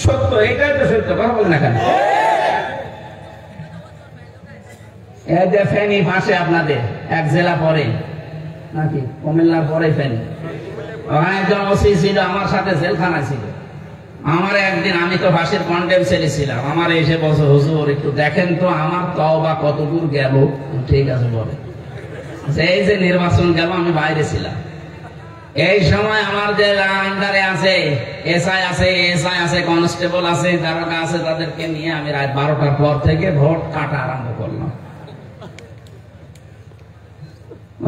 সত্য, এটাই তো সত্য। কথা বলেন না কেন? এই যে ফেনী পাশে আপনাদের এক জেলা পরে নাকি কুমিল্লার পরে ফেনী, ওখানে একজন ওসি ছিল, আমার সাথে জেলখানায় ছিল। আমার একদিন, আমি তো ফাঁসির কন্ডেম ছেলে ছিলাম, আমার এসে বলছে, হুজুর একটু দেখেন তো আমার তওবা কতদূর গেল। ঠিক আছে বলে। এই যে নির্বাচন গেল, আমি বাইরে ছিলাম, এই সময় আমার যে আন্ডারে আছে এসআই আছে কনস্টেবল আছে দারোগা আছে, তাদেরকে নিয়ে আমি রাত 12টার পর থেকে ভোট কাটা আরম্ভ করলাম।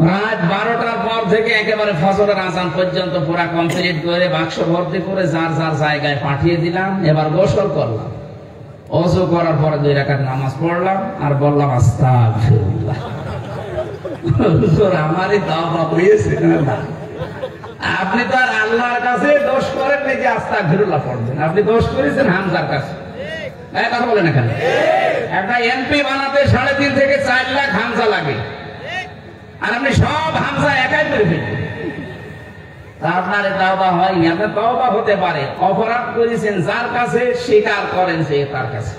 রাত 12টার পর থেকে একেবারে ফজরের আজান পর্যন্ত পুরা কমপ্লিট করে বাক্স ভর্তি করে যার যার জায়গায় পাঠিয়ে দিলাম। এবার গোসল করলাম, ওযু করার পরে 2 রাকাত নামাজ পড়লাম আর বললাম আস্তাগফিরুল্লাহ। হুজুর আমারই তওবা হয়েছে না। আপনি তো আর আল্লাহর কাছে দোষ করেন না যে আস্তাগফিরুল্লাহ পড়বেন, আপনি দোষ করেছেন হামজার কাছে। এই কথা বলেন এখানে একটা এমপি বানাতে 3.5 থেকে 4 লাখ হামজা লাগে, আর আপনি সব হামজা একাই করে ফেলবেন। আপনার তওবা হয়নি। আপনার তওবা হতে পারে, অপরাধ করেছেন যার কাছে স্বীকার করেন সে তার কাছে।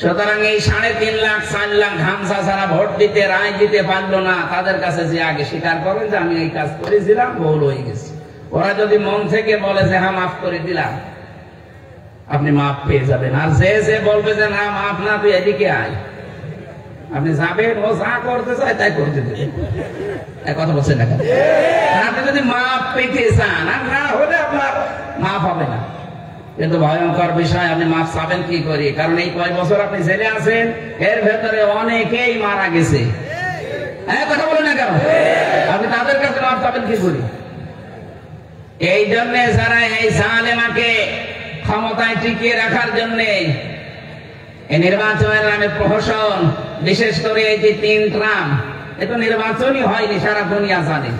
সুতরাং এই 3.5 লাখ 4 লাখ হামজা যারা ভোট দিতে রায় দিতে পারলো না, তাদের কাছে যে আগে স্বীকার করেন যে আমি এই কাজ করেছিলাম, ভুল হয়ে গেছে। ওরা যদি মন থেকে বলে যে হ্যাঁ মাফ করে দিলাম, আপনি মাফ পেয়ে যাবেন। আর যে বলবে যে না মাফ না, তুই এদিকে আয়, আপনি যাবেন, ও যা করতে চায় তাই করতে দেবেন। এক কথা বলছেন না? আপনি যদি মাফ পেতে চান, আর না হলে আপনার মাফ হবে না। কিন্তু ভয়ঙ্কর বিষয়, আপনি মাফ চাবেন কি করে? কারণ এই কয় বছর আপনি জেলে আছেন, এর ভেতরে অনেকেই মারা গেছে। হ্যাঁ কথা বলেন না কেন? আপনি তাদের কাছে মাফ চাবেন কি করে? এই জন্য যারা এই জালেমাকে ক্ষমতায় টিকিয়ে রাখার জন্য এই নির্বাচনের নামে প্রহসন, বিশেষ করে এই যে 3 ট্রাম, এটা নির্বাচনই হয়নি, সারা দুনিয়া জানে।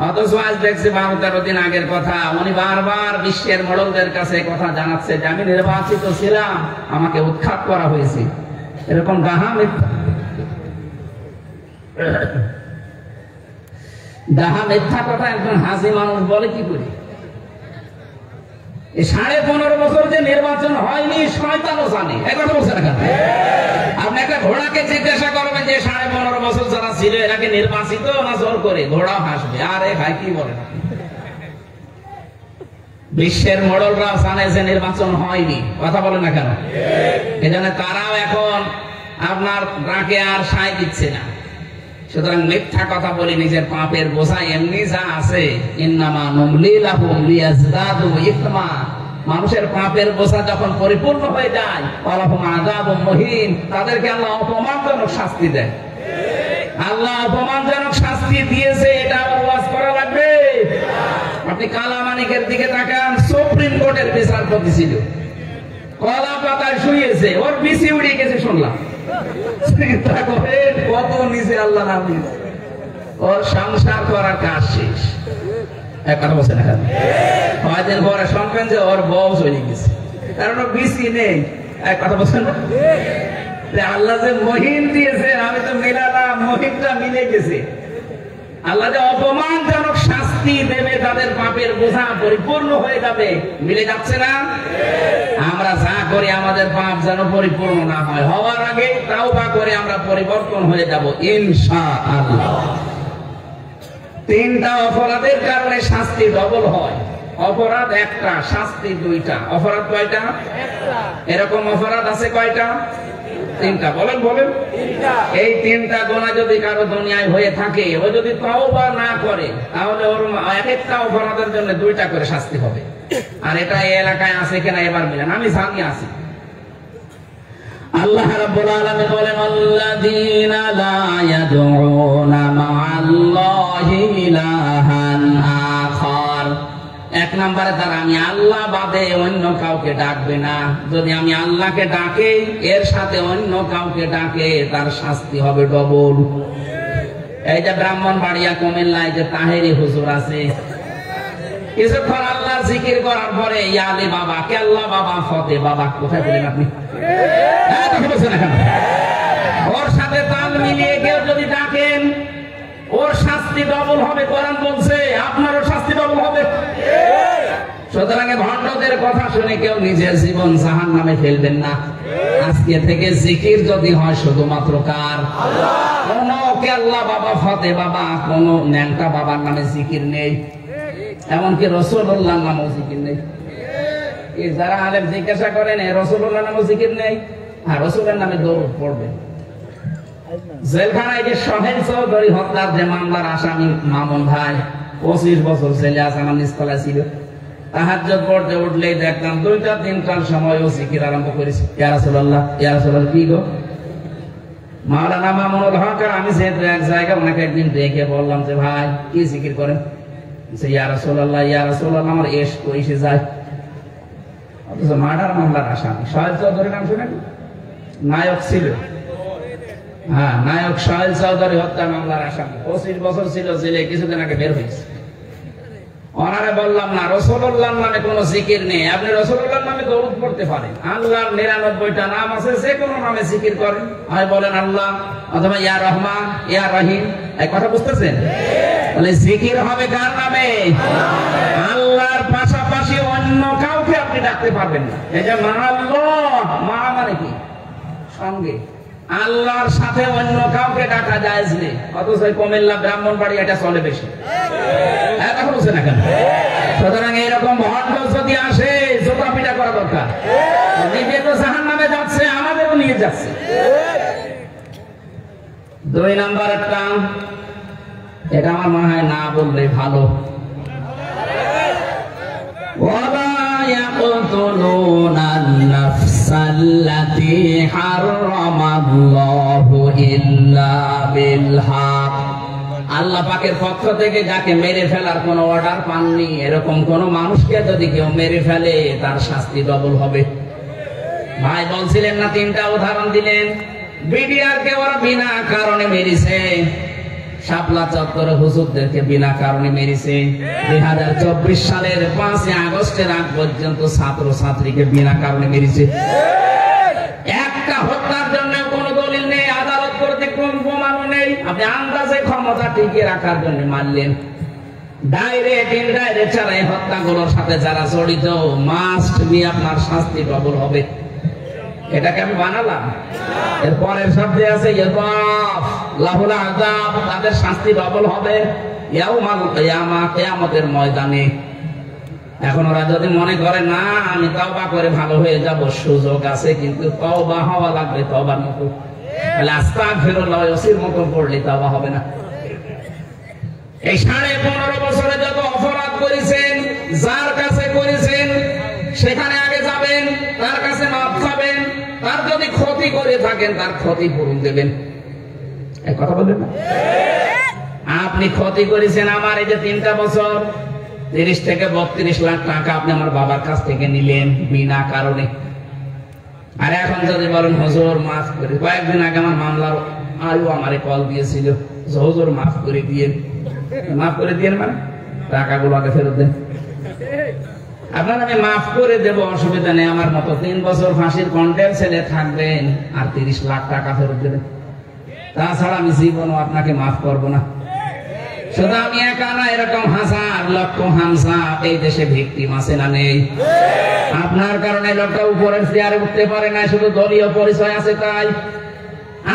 অথচ আজ দেখছি 12-13 দিন আগের কথা, উনি বারবার বিশ্বের মডলদের কাছে কথা জানাচ্ছে যে আমি নির্বাচিত ছিলাম, আমাকে উৎখাত করা হয়েছে। এরকম ডাহা মিথ্যা কথা একজন হাসি মানুষ বলে কি করে? 15.5 বছর যে নির্বাচন হয়নি, শয়তানও জানে। এই কথা বলছেন না? আপনি একটা ঘোড়াকে জিজ্ঞাসা করবেন যে 15.5 বছর যারা ছিল এরাকে নির্বাচিত না জোর করে, ঘোড়াও হাসবে। আরে ভাই কি বলেন? বিশ্বের মডেলরা জানে যে নির্বাচন হয়নি, কথা বলেন না কেন? এই জন্য তারাও এখন আপনার ডাকে আর সায় দিচ্ছে না। সুতরাং মিথ্যা কথা বলি, নিজের পাপের বোঝা এমনি যা আছে, ইন্নামা নুমলি লাহুম লিয়াজদাদু ইসমা, মানুষের পাপের বোঝা যখন পরিপূর্ণ হয়ে যায়, ওয়ালাহুম আযাবুম মুহিন, তাদেরকে আল্লাহ অপমানজনক শাস্তি দেয়। আল্লাহ অপমানজনক শাস্তি দিয়েছে, এটা আবার ওয়াজ করা লাগবে? আপনি কালামানিকের দিকে তাকান, সুপ্রিম কোর্টের বিচারপতি ছিল, কলা পাতায় শুয়েছে, ওর বিসি উড়ে গেছে শুনলাম। কত নিচে আল্লাহ নামি, ওর সংসার করার কাজ শেষ। এক কথা বলছে না? কয়েকদিন পরে শুনবেন যে ওর বউ চলে গেছে, কারণ ওর বিসি নেই। এক কথা বলছেন না? আল্লাহ যে মহিন দিয়েছে, আমি তো মিলালাম, মহিনটা মিলে গেছে। আল্লাহ যে অপমানজনক শাস্তি দেবে, তাদের পাপের বোঝা পরিপূর্ণ হয়ে যাবে, মিলে যাচ্ছে না? আমরা যা করি আমাদের পাপ যেন পরিপূর্ণ না হয়, হওয়ার আগে তাওবা করে আমরা পরিবর্তন হয়ে যাব ইনশাআল্লাহ। 3টা অপরাধের কারণে শাস্তি ডবল হয়। অপরাধ একটা, শাস্তি 2টা। অপরাধ কয়টা? এরকম অপরাধ আছে কয়টা? 3টা। বলেন বলেন। এই 3টা গুনাহ যদি কারো দুনিয়ায় হয়ে থাকে, ও যদি তওবা না করে, তাহলে ওর একটা অপরাধের জন্য 2টা করে শাস্তি হবে। আর এটা এই এলাকায় আছে কিনা এবার মিলেন, আমি জানি আছে। আল্লাহ রাব্বুল আলামিন বলেন, আল্লাযীনা লা ইয়াদউনা মা'আল্লাহি ইলাহান আখার। 1 নম্বরে তারা আমি আল্লাহ বাদে অন্য কাউকে ডাকবে না। যদি আমি আল্লাহকে ডাকে, এর সাথে অন্য কাউকে ডাকে, তার শাস্তি হবে ডবল। এই যে ব্রাহ্মণবাড়িয়া কুমিল্লায় যে তাহেরি হুজুর আছে, কিছুক্ষণ আল্লাহর জিকির করার পরে ইয়ালি বাবা, কেল্লা বাবা, ফতে বাবা, কোথায় বলেন আপনি? ওর সাথে তাল মিলিয়ে কেউ যদি ডাকেন, ওর শাস্তি ডবল হবে। কোরআন বলছে আপনারও শাস্তি ডবল হবে। সুতরাং ভণ্ডদের কথা শুনে কেউ নিজের জীবন জাহান্নামে ফেলবেন না। আজকে থেকে জিকির যদি হয় শুধুমাত্র কার? কোন কেল্লা বাবা, ফতে বাবা, কোন ন্যাংটা বাবার নামে জিকির নেই, এমনকি রাসূলুল্লাহর নামেও জিকির নেই। এই যারা আলেম জিজ্ঞাসা করেন রাসূলুল্লাহর নামেও জিকির নেই, আর রাসূলের নামে দরুদ পড়বেন। জেলখানায় যে সোহেল চৌধুরী হত্যার যে মামলার আসামি মামুন ভাই, 25 বছর ছেলে আছে আমার নিচতলায় ছিল। তাহাজ্জুদ পড়তে উঠলেই দেখতাম 2টা-3টার সময় ও জিকির আরম্ভ করেছে, ইয়া রাসূলুল্লাহ ইয়া রাসূলুল্লাহ। কি গো মাওলানা মামুনুল হক, আমি যেহেতু এক জায়গায় ওনাকে একদিন দেখে বললাম যে ভাই কি জিকির করেন, ইয়া রাসূলুল্লাহ ইয়া রাসূলুল্লাহ, আমার এশক এসে যায়। অথচ মার্ডার মামলার আসামি সোহেল চৌধুরীর নাম শুনেন? নায়ক ছিল, হ্যাঁ নায়ক সোহেল চৌধুরী হত্যা মামলার আসামি, 25 বছর ছিল জেলে, কিছুদিন আগে বের হয়েছে। ওনারে বললাম না, রাসূলুল্লাহর নামে কোনো জিকির নেই, আপনি রাসূলুল্লাহর নামে দরুদ পড়তে পারেন, আল্লাহর 99টা নাম আছে, যে কোনো নামে জিকির করেন, হয় বলেন আল্লাহ অথবা ইয়া রহমান ইয়া রহিম। এই কথা বুঝতেছেন? তাহলে জিকির হবে কার নামে? আল্লাহর পাশাপাশি অন্য কাউকে আপনি ডাকতে পারবেন না। এই যে মা আল্লাহ, মা মানে কি? সঙ্গে আল্লাহর সাথে অন্য কাউকে ডাকা জায়েজ নেই। অথচ কুমিল্লা ব্রাহ্মণবাড়ি এটা চলে বেশি। কথা বলছে না কেন? সুতরাং এইরকম ভণ্ড যদি আসে জোতা পিটা করা দরকার। নিজে তো জাহান্নামে যাচ্ছে, আমাদেরও নিয়ে যাচ্ছে। 2 নাম্বার একটা, এটা আমার মনে হয় না বললে ভালো, ওয়ালা ইয়াকতুলুনান নাফসাল্লাতী হারামাল্লাহু ইল্লা বিল হক। আল্লাহ পাকের পক্ষ থেকে যাকে মেরে ফেলার কোন অর্ডার পাননি, এরকম কোন মানুষকে যদি কেউ মেরে ফেলে তার শাস্তি ডবল হবে। ভাই বলছিলেন না, 3টা উদাহরণ দিলেন। বিডিআর কে ওরা বিনা কারণে মেরেছে, শাপলা চত্বরে হুজুরদেরকে বিনা কারণে মেরেছে। 2024 সালের 5 আগস্টের আগ পর্যন্ত ছাত্র ছাত্রীকে বিনা কারণে মেরেছে। একটা হত্যার জন্য কোনো দলিল নেই, আদালত কর্তৃক কোনো প্রমাণও নেই, আপনি আন্দাজে ক্ষমতা টিকিয়ে রাখার জন্য মারলেন। ডাইরেক্ট ইনডাইরেক্ট ছাড়া এই হত্যাগুলোর সাথে যারা জড়িত, মাস্ট বি আপনার শাস্তি ডবল হবে। এটাকে আমি বানালাম? এর পরের শব্দে আছে লাহুল আযাব, তাদের শাস্তি ডবল হবে ইয়াউমাল কিয়ামা, কিয়ামতের ময়দানে। এখন ওরা যদি মনে করে না আমি তওবা করে ভালো হয়ে যাব, সুযোগ আছে, কিন্তু তওবা হওয়া লাগবে তওবার মতো। তাহলে আস্তাগফিরুল্লাহ ওসির মতো পড়লে তওবা হবে না। এই 15.5 বছরে যত অপরাধ করেছেন, যার কাছে করেছেন সেখানে আগে যাবেন, তার কাছে মাপ চাবেন, তার যদি ক্ষতি করে থাকেন তার ক্ষতি পূরণ দেবেন। এই কথা বলবেন না? আপনি ক্ষতি করেছেন আমার, এই যে 3টা বছর 30 থেকে 32 লাখ টাকা আপনি আমার বাবার কাছ থেকে নিলেন বিনা কারণে। আর এখন যদি বলেন হুজুর মাফ করে, কয়েকদিন আগে আমার মামলার আয়ু আমারে কল দিয়েছিল, হুজুর মাফ করে দিয়েন। মাফ করে দিয়েন মানে টাকাগুলো আগে ফেরত দেন। আপনার আমি মাফ করে দেব, অসুবিধা নেই, আমার মতো 3 বছর ফাঁসির কন্টেল ছেলে থাকবেন আর 30 লাখ টাকা ফেরত দেবেন। তাছাড়া আমি জীবনও আপনাকে মাফ করবো না। শুধু আমি একা না, এরকম হাজার লক্ষ হামসা এই দেশে ভিকটিম আছে না নেই? আপনার কারণে লোকটা উপরের চেয়ারে উঠতে পারে না, শুধু দলীয় পরিচয় আছে তাই।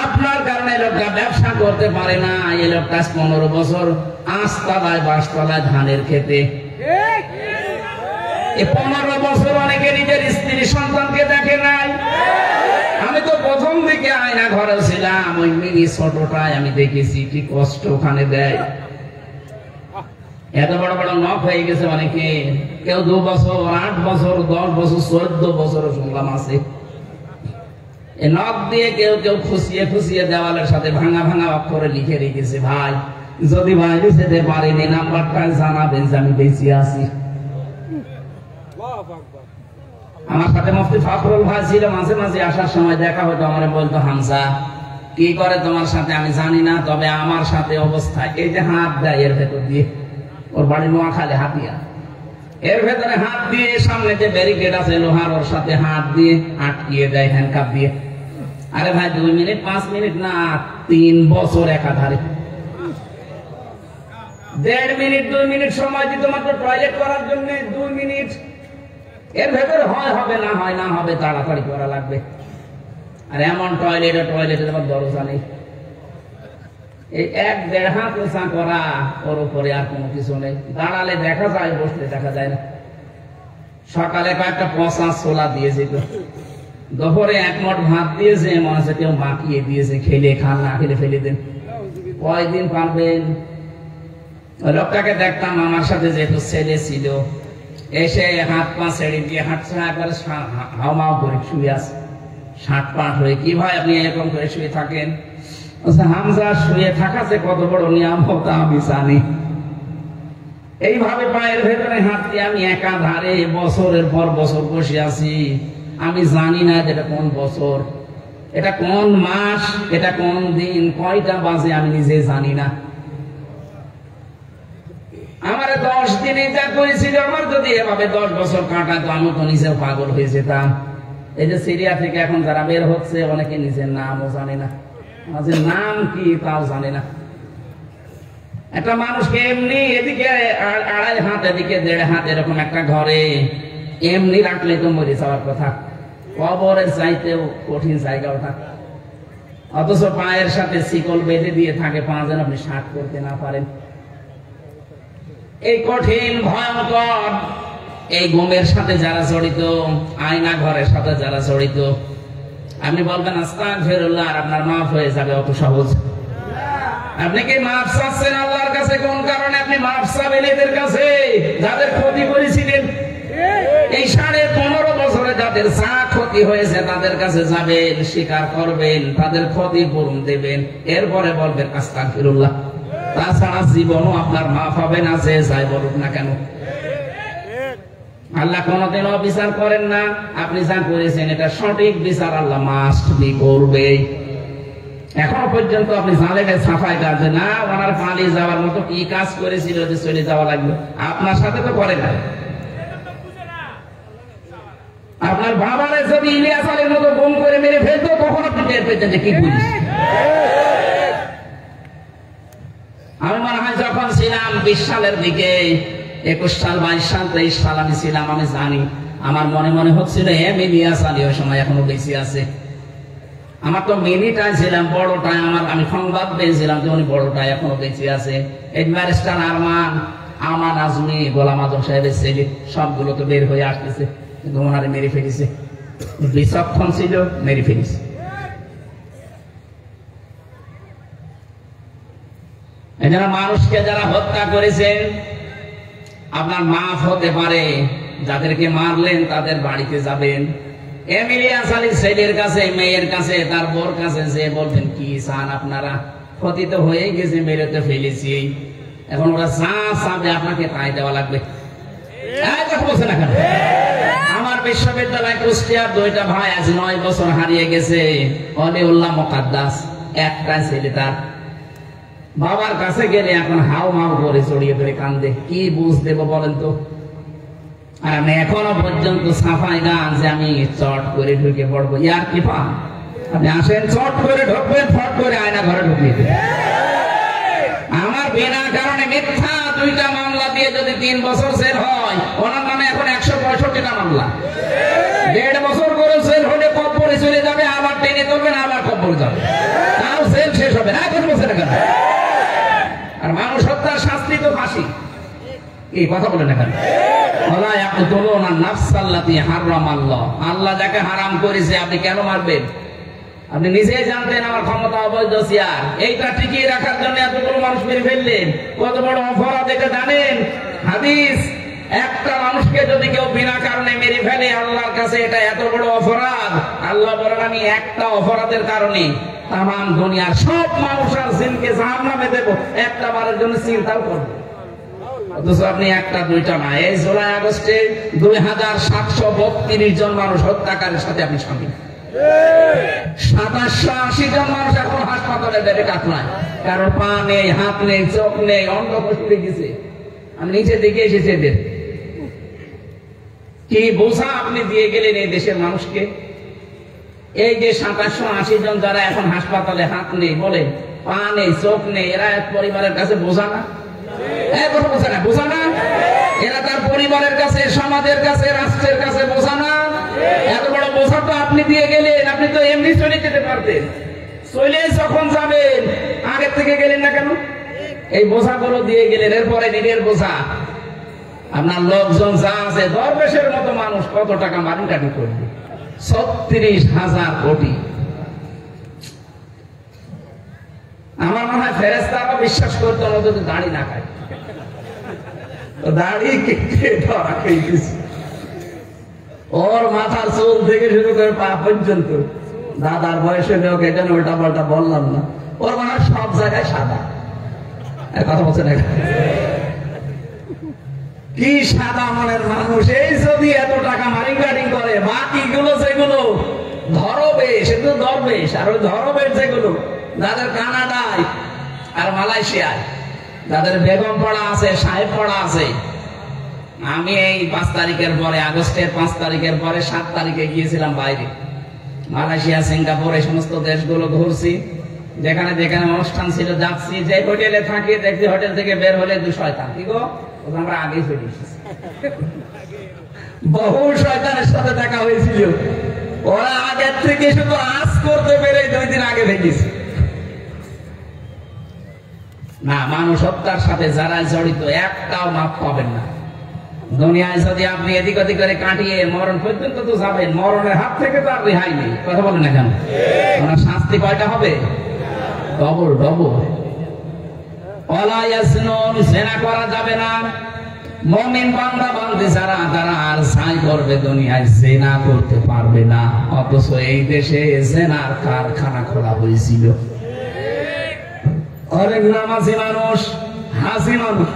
আপনার কারণে লোকটা ব্যবসা করতে পারে না, এই লোকটা 15 বছর 5 তলায় 5 তলায় ধানের খেতে। 15 বছর অনেকে নিজের স্ত্রী সন্তানকে দেখে নাই। আমি তো প্রথম দিকে আয়না ঘরে ছিলাম, ওই মিনি ছোটটায় আমি দেখেছি কি কষ্ট ওখানে দেয়। এত বড় বড় নখ হয়ে গেছে অনেকে, কেউ 2 বছর 8 বছর 10 বছর 14 বছর শুনলাম আছে। এই নখ দিয়ে কেউ কেউ খুশিয়ে খুশিয়ে দেওয়ালের সাথে ভাঙা ভাঙা অক্ষরে লিখে রেখেছে, ভাই যদি বাইরে যেতে পারিনি নাম্বারটা জানাবেন যে আমি বেঁচে আছি। আমার সাথে মুফতি ফখরুল ভাই ছিল, মাঝে মাঝে আসার সময় দেখা হতো, আমার বলতো হামজা কি করে তোমার সাথে আমি জানি না, তবে আমার সাথে অবস্থায় এই যে হাত দেয় এর ভেতর দিয়ে, ওর বাড়ি নোয়াখালী হাতিয়া, এর ভেতরে হাত দিয়ে সামনে যে ব্যারিকেড আছে লোহার, ওর সাথে হাত দিয়ে আটকিয়ে দেয় হ্যান্ডকাপ দিয়ে। আরে ভাই 2 মিনিট 5 মিনিট না, 3 বছর একাধারে। 1.5 মিনিট 2 মিনিট সময় দিত মাত্র টয়লেট করার জন্য, 2 মিনিট। এর ভেতরে হয় হবে, না হয় না হবে, তাড়াতাড়ি করা লাগবে। আর এমন টয়লেটের আবার দরজা নেই, এই 1-1.5 হাত উঁচা করা, ওর উপরে আর কোনো কিছু নেই। দাঁড়ালে দেখা যায়, বসলে দেখা যায় না। সকালে কয়েকটা পচা ছোলা দিয়েছিল, দুপুরে 1 মট ভাত দিয়েছে, মনে হচ্ছে কেউ মাখিয়ে দিয়েছে, খেলে খান, না খেলে ফেলে দেন। কয়দিন পারবেন? লোকটাকে দেখতাম আমার সাথে যেহেতু ছেলে ছিল, এসে হাত পা ছেড়ে দিয়ে হাঁটছে, একবারে হাওমাও করে শুয়ে আছে, 60 হয়ে। কি ভাই আপনি এরকম করে শুয়ে থাকেন? হামজা, শুয়ে থাকা যে কত বড় নিয়ামত আমি জানি। এইভাবে পায়ের ভেতরে হাত দিয়ে আমি একাধারে বছরের পর বছর বসে আছি। আমি জানি না এটা কোন বছর, এটা কোন মাস, এটা কোন দিন, কয়টা বাজে আমি নিজে জানি না। আমার 10 দিনে যা করেছিল, আমার যদি এভাবে 10 বছর কাটাতো আমি তো নিজেও পাগল হয়ে যেতাম। এই যে সিরিয়া থেকে এখন যারা বের হচ্ছে, অনেকে নিজের নামও জানে না, নিজের নাম কি তাও জানে না। একটা মানুষকে এমনি এদিকে 2.5 হাত, এদিকে 1.5 হাত এরকম একটা ঘরে এমনি রাখলে তো মরে যাওয়ার কথা, কবরের চাইতেও কঠিন জায়গা ওটা। অথচ পায়ের সাথে শিকল বেঁধে দিয়ে থাকে, পা যেন আপনি শার্ট করতে না পারেন। এই কঠিন ভয়ঙ্কর এই গুমের সাথে যারা জড়িত, আয়না ঘরের সাথে যারা জড়িত, আপনি বলবেন আস্তাগফিরুল্লাহ, আর আপনার মাফ হয়ে যাবে, অত সহজ। আপনি কি মাফ চাচ্ছেন আল্লাহর কাছে? কোন কারণে আপনি মাফ চাবেন? এদের কাছে যাদের ক্ষতি করেছিলেন, এই 15.5 বছরে যাদের যা ক্ষতি হয়েছে তাদের কাছে যাবেন, স্বীকার করবেন, তাদের ক্ষতি পূরণ দেবেন, এরপরে বলবেন আস্তাগফিরুল্লাহ। তাছাড়া জীবনও আপনার মাফ হবে না, যে যাই বলুক না কেন। আল্লাহ কোনদিন অবিচার করেন না। আপনি যা করেছেন এটা সঠিক বিচার আল্লাহ মাস্ট বি করবে। এখনো পর্যন্ত আপনি জানেন সাফাই কাজ না, ওনার পালিয়ে যাওয়ার মতো কি কাজ করেছিল যে চলে যাওয়া লাগবে? আপনার সাথে তো করে না। আপনার বাবারে যদি ইলিয়াস আলীর মতো গুম করে মেরে ফেলতো, তখন আপনি টের পেতেন যে কি পুলিশ। আমি মনে হয় যখন ছিলাম 20 সালের দিকে, 21 সাল, 22 সাল, 23 সাল আমি ছিলাম, আমি জানি, আমার মনে মনে হচ্ছিল ইলিয়াস আলী ওই সময় এখনো বেঁচে আছে। আমার তো মিনিটাই ছিলাম, বড়টায় আমি সংবাদ পেয়েছিলাম যে উনি বড়টায় এখনো বেঁচে আছে। এই ব্যারিস্টার আরমান, আমান আজমি, গোলাম আজম সাহেবের ছেলে, সবগুলো তো বের হয়ে আসতেছে, কিন্তু ওনারে মেরে ফেলেছে। বিচক্ষণ ছিল, মেরে ফেলেছে। এই জন্য মানুষকে যারা হত্যা করেছেন, আপনার মাফ হতে পারে। যাদেরকে মারলেন তাদের বাড়িতে যাবেন, ইলিয়াস আলীর ছেলের কাছে, মেয়ের কাছে, তার বোর কাছে যে বলবেন কি চান আপনারা? ক্ষতি তো হয়ে গেছে, মেরে তো ফেলেছি, এখন ওরা যা চাবে আপনাকে তাই দেওয়া লাগবে। বলছে না কেন? আমার বিশ্ববিদ্যালয় কুষ্টিয়ার 2টা ভাই আজ 9 বছর হারিয়ে গেছে। অলিউল্লাহ মুকাদ্দাস, একটা ছেলে, তার বাবার কাছে গেলে এখন হাও মাও করে জড়িয়ে ধরে কান্দে। কি বুঝ দেব বলেন তো? আর আমি এখনো পর্যন্ত সাফাই গান যে আমি চট করে ঢুকে পড়বো, ইয়ার কি পা? আপনি আসেন, চট করে ঢুকবেন, ফট করে আয়না ঘরে ঢুকিয়ে দেবেন। আমার বিনা কারণে মিথ্যা 2টা মামলা দিয়ে যদি 3 বছর জেল হয়, ওনার নামে এখন 165টা মামলা। 1.5 বছর করে জেল হলে কবরে চলে যাবে, আবার টেনে তুলবেন, আবার কবরে যাবে, তাও জেল শেষ হবে না। এখন বলছে না কেন? আর মানুষ হত্যার শাস্তি তো ফাঁসি। এই কথা বলে না কেন? আল্লাহ যাকে হারাম করেছে আপনি কেন মারবেন? আপনি নিজেই জানতেন আমার ক্ষমতা অবৈধ চেয়ার, এইটা টিকিয়ে রাখার জন্য এতগুলো মানুষ মেরে ফেললেন। কত বড় অপরাধ এটা জানেন? হাদিস, একটা মানুষকে যদি কেউ বিনা কারণে মেরে ফেলে, আল্লাহর কাছে এটা এত বড় অপরাধ। আল্লাহ বলেন আমি একটা অপরাধের কারণে তাম দুনিয়ার সব মানুষ আর জিনকে জাহান্নামে দেব, একটা বারের জন্য চিন্তাও করবো। অথচ আপনি একটা 2টা না, এই জুলাই আগস্টে 2732 জন মানুষ হত্যাকারীর সাথে আপনি শামিল। 2780 জন মানুষ এখন হাসপাতালে বেডে কাতরায়, কারো পা নেই, হাত নেই, চোখ নেই, অঙ্গ ফুলে গেছে। আমি নিচে দিকে এসেছি, এদের কি বোঝা আপনি দিয়ে গেলেন এই দেশের মানুষকে। এই যে 2780 জন যারা এখন হাসপাতালে, হাত নেই, বলে পা নেই, চোখ নেই, এরা এক পরিবারের কাছে বোঝা না? বোঝা না? এরা তার পরিবারের কাছে, সমাজের কাছে, রাষ্ট্রের কাছে বোঝা না? এত বড় বোঝা তো আপনি দিয়ে গেলেন। আপনি তো এমনি চলে যেতে পারতেন। চলে যখন যাবেন, আগের থেকে গেলেন না কেন? এই বোঝাগুলো দিয়ে গেলেন। এরপরে নিজের বোঝা, আপনার লোকজন যা আছে, দরবেশের মতো মানুষ কত টাকা মারিকাটি করবে? 36,000 কোটি। আমার মনে হয় ফেরেশতারা বিশ্বাস করতো না যদি দাড়ি না খায়। দাড়ি কেটে ধরা খেয়ে গেছে। ওর মাথার চুল থেকে শুরু করে পা পর্যন্ত, দাদার বয়সে লোক এটা উল্টা পাল্টা বললাম না, ওর মানে সব জায়গায় সাদা। কথা বলছে না, কি সাদা মনের মানুষ। এই যদি এত টাকা মারিংগাড়ি করে, বাকিগুলো যেগুলো ধরবেশ, এগুলো দরবেশ, আর ওই ধরবেশ যেগুলো যাদের কানাডায় আর মালয়েশিয়ায়, যাদের বেগম পড়া আছে, সাহেব পড়া আছে। আমি এই 5 তারিখের পরে, আগস্টের 5 তারিখের পরে 7 তারিখে গিয়েছিলাম বাইরে, মালয়েশিয়া, সিঙ্গাপুর, এই সমস্ত দেশগুলো ঘুরছি। যেখানে যেখানে অনুষ্ঠান ছিল যাচ্ছি, যে হোটেলে থাকি দেখছি হোটেল থেকে বের হলে 2 শয়তান। কি গো, আমরা আগেই চলে এসেছি। বহু শয়তানের সাথে দেখা হয়েছিল, ওরা আগের থেকে শুধু আজ করতে পেরে 2 দিন আগে ভেঙেছে। না, মানুষ হত্যার সাথে যারা জড়িত একটাও মাপ পাবেন না। দুনিয়ায় যদি আপনি এদিক ওদিক করে কাটিয়ে মরণ পর্যন্ত তো যাবেন, মরণের হাত থেকে তো আর রেহাই নেই। কথা বলেন না কেন? ওনার শাস্তি কয়টা হবে? Double double. ওয়ালা ইয়াসনুন, জিনা করা যাবে না। মুমিন বান্দা বান্দি যারা, তারা আর ছাই করবে, দুনিয়ায় জিনা করতে পারবে না। অথচ এই দেশে জিনার কারখানা খোলা হয়েছিল। অনেক নামাজি মানুষ, হাসি মানুষ,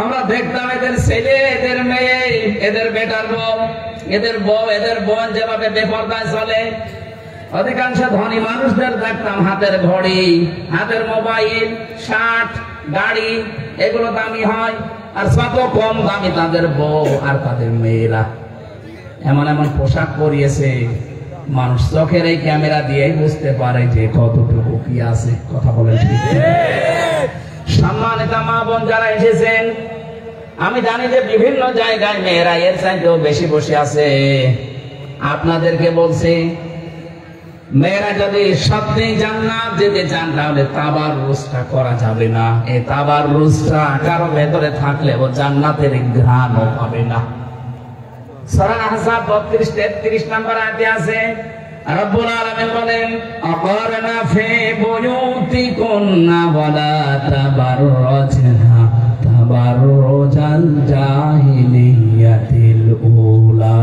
আমরা দেখতাম এদের ছেলে, এদের মেয়ে, এদের বেটার বউ, এদের বউ, এদের বোন যেভাবে বেপরদায় চলে। অধিকাংশ ধনী মানুষদের দেখতাম হাতের ঘড়ি, হাতের মোবাইল, শার্ট, গাড়ি, এগুলো দামি হয়। আর যত কম দামি তাদের বউ আর তাদের মেয়েরা। এমন এমন পোশাক পরিয়েছে, মানুষ চোখের এই ক্যামেরা দিয়েই বুঝতে পারে যে কতটুকু কি আছে। কথা বলেন ঠিক? সম্মানিত মা বোন যারা এসেছেন, আমি জানি যে বিভিন্ন জায়গায় মেয়েরা এর চাইতেও বেশি বসে আছে। আপনাদেরকে বলছি, মেয়েরা যদি সত্যি জান্নাত যেতে চান, তাহলে তাবাররুজটা করা যাবে না। এই তাবাররুজটা কারো ভেতরে থাকলে ও জান্নাতের ঘ্রাণও পাবে না। সূরা আহজাব 32-33 নম্বর আয়াতে আছে, রব্বুল আলামিন বলেন, আকারনা ফি বুয়ুতিকুন্না ওয়ালা তাবাররাজনা তাবাররুজাল জাহিলিয়াতিল উলা।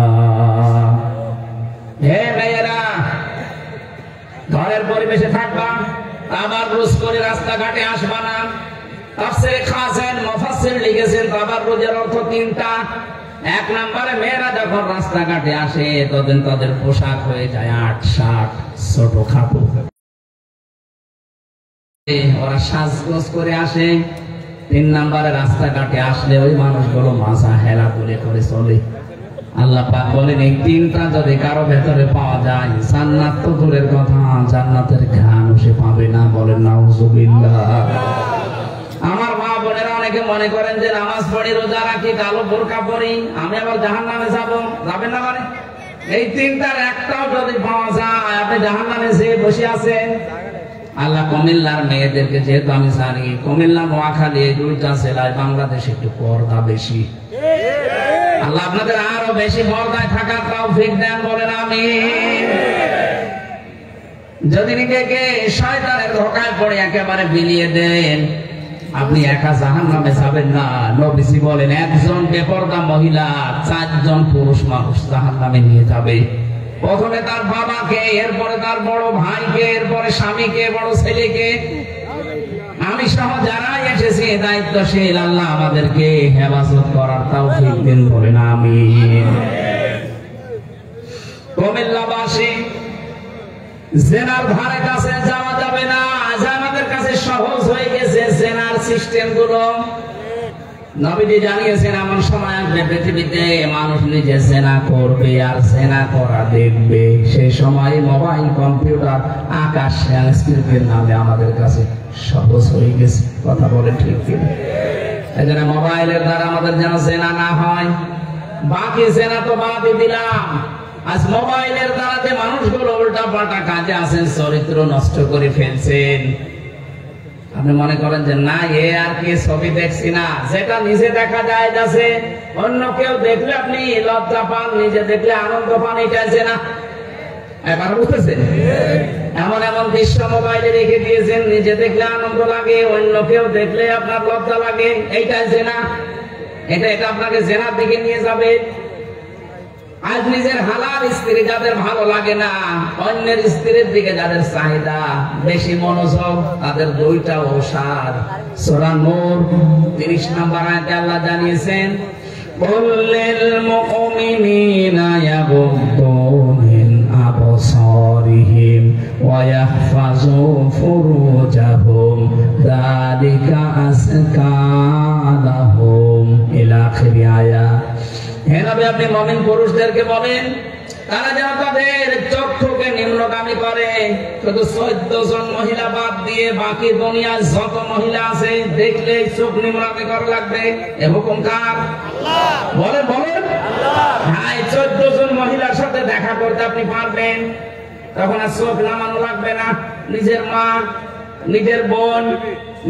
হে মেয়েরা, ঘরের পরিবেশে থাকবা, তাবাররুজ করে রাস্তাঘাটে আসবা না। তাফসীরে খাসেন মুফাসসির লিখেছেন তাবাররুজের অর্থ 3টা। 1 নম্বরে, মেয়েরা যখন রাস্তাঘাটে আসে তখন তাদের পোশাক হয়ে যায় 8-60 ছোট খাটো, ওরা সাজগোজ করে আসে। 3 নম্বরে, রাস্তাঘাটে আসলে ওই মানুষগুলো মাথা হেলা করে চলে। আল্লাহ পাক বলেন, এই 3টা যদি কারো ভেতরে পাওয়া যায়, জান্নাত তো দূরের কথা, জান্নাতের ঘ্রাণও সে পাবে না। বলেন নাউজুবিল্লাহ। আমার মা বোনেরা অনেকে মনে করেন যে নামাজ পড়ি, রোজা রাখি, কালো বোরকা পরি, আমি আবার জাহান্নামে যাব। যাবেন না মানে? এই 3টার একটাও যদি পাওয়া যায়, আপনি জাহান্নামে যেয়ে বসে আছেন। আল্লাহ কুমিল্লার মেয়েদেরকে, যেহেতু আমি জানি কুমিল্লা, নোয়াখালী, এই 2টা জেলায় বাংলাদেশে একটু পর্দা বেশি। আল্লাহ আপনাদের আরো বেশি পর্দায় থাকার তৌফিক দেন। বলেন আমিন। যদি নিজেকে শয়তানের ধোঁকায় পড়ে একেবারে বিলিয়ে দেন, আপনি একা জাহান্নামে যাবেন না। নবীজি বলেন, একজন বেপরদা মহিলা 4 জন পুরুষ মানুষ জাহান্নামে নিয়ে যাবে। প্রথমে তার বাবাকে, এরপরে তার বড় ভাইকে, এরপরে স্বামীকে, বড় ছেলেকে। আমি সহ যারা এসেছি দায়িত্বশীল, আল্লাহ আমাদেরকে হেফাজত করার তৌফিক দিন। বলেন আমিন। কুমিল্লাবাসী, জেনার ধারে কাছে যাওয়া যাবে না। আজ আমাদের কাছে সহজ হয়ে গেছে জেনার সিস্টেম গুলো। নবীজি জানিয়েছেন, এমন সময় আসবে পৃথিবীতে মানুষ নিজে জেনা করবে আর জেনা করা দেখবে। সেই সময় মোবাইল, কম্পিউটার, আকাশ সংস্কৃতির নামে আমাদের কাছে সহজ হয়ে গেছে। কথা বলে ঠিক কিনা? এই জন্য মোবাইলের দ্বারা আমাদের যেন জেনা না হয়। বাকি জেনা তো বাদই দিলাম, আজ মোবাইলের দ্বারা যে মানুষগুলো উল্টা পাল্টা কাজে আছেন, চরিত্র নষ্ট করে ফেলছেন। আপনি মনে করেন যে না, এ আর কি ছবি দেখছি না, যেটা নিজে দেখা যায় যাচ্ছে, অন্য কেউ দেখলে আপনি লজ্জা পান, নিজে দেখলে আনন্দ পান, এটা আছে না? এবার বুঝতেছেন? এমন এমন দৃশ্য মোবাইলে রেখে দিয়েছেন, নিজে দেখলে আনন্দ লাগে, অন্য কেউ দেখলে আপনার লজ্জা লাগে, এইটা আছে না? এটা আপনাকে জেনার দিকে নিয়ে যাবে। আজ নিজের হালাল স্ত্রী যাদের ভালো লাগে না, অন্যের স্ত্রীর দিকে যাদের চাহিদা বেশি মনোযোগ, তাদের দুইটা ঔষধ। সূরা নূর 30 নম্বর আয়াতে আল্লাহ জানিয়েছেন, কুল্লিল মুমিনিনা ইয়াগুদ্দু মিন আবসারিহিম ওয়া ইয়াহফাযু ফুরুজাহুম যালিকা আযকা লাহুম ইলা আখির আয়াত। হে নবী, আপনি মুমিন পুরুষদেরকে বলেন তারা যেন তাদের চক্ষুকে নিম্নগামী করে। শুধু 14 জন মহিলা বাদ দিয়ে বাকি দুনিয়ার যত মহিলা আছে দেখলে চোখ নিম্নগামী করা লাগবে। এ হুকুম কার? আল্লাহ। বলেন বলেন আল্লাহ। হ্যাঁ, 14 জন মহিলার সাথে দেখা করতে আপনি পারবেন, তখন আর চোখ নামানো লাগবে না। নিজের মা, নিজের বোন,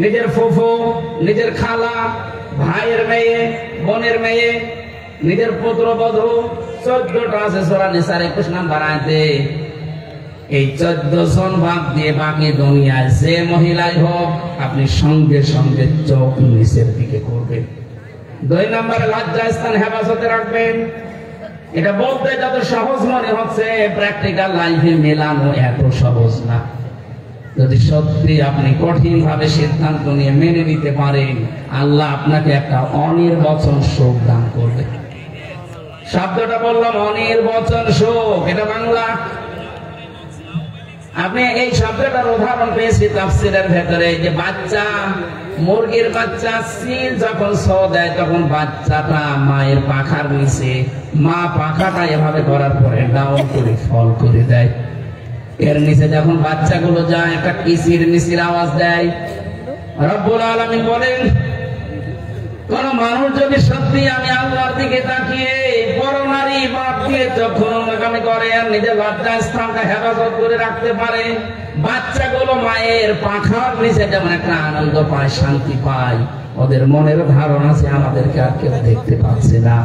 নিজের ফুফু, নিজের খালা, ভাইয়ের মেয়ে, বোনের মেয়ে, নিজের পুত্রবধূ, 14টা আছে সূরা নিসার 21 নম্বর আয়াতে। এই 14 জন বাদ দিয়ে বাকি দুনিয়ায় যে মহিলাই হোক আপনি সঙ্গে সঙ্গে চোখ নিচের দিকে করবেন। 2 নম্বরে লজ্জাস্থান হেফাজতে রাখবেন। এটা বলতে যত সহজ মনে হচ্ছে, প্র্যাকটিক্যাল লাইফে মেলানো এত সহজ না। যদি সত্যি আপনি কঠিন ভাবে সিদ্ধান্ত নিয়ে মেনে নিতে পারেন, আল্লাহ আপনাকে একটা অনির্বচন সুখ দান করবে। শব্দটা বললাম অনির্বচন সুখ, এটা বাংলা। আপনি এই শব্দটার উদাহরণ পেয়েছি তাফসীরের ভেতরে, যে বাচ্চা, মুরগির বাচ্চা সিল যখন ছো দেয় তখন বাচ্চাটা মায়ের পাখার নিচে, মা পাখাটা এভাবে করার পরে ডাউন করে ফল করে দেয়। এর নিচে যখন বাচ্চাগুলো যায় একটা কিচির মিচির আওয়াজ দেয়। রব্বুল আলামিন বলেন, কোন মানুষ যদি সত্যি আমি আল্লাহর দিকে তাকিয়ে পরনারী বাদ দিয়ে যখন অনুগামী করে আর নিজের লজ্জা স্থানটা হেফাজত করে রাখতে পারে, বাচ্চাগুলো মায়ের পাখার নিচে যেমন একটা আনন্দ পায়, শান্তি পায়, ওদের মনের ধারণা আছে আমাদেরকে আর কেউ দেখতে পাচ্ছে না,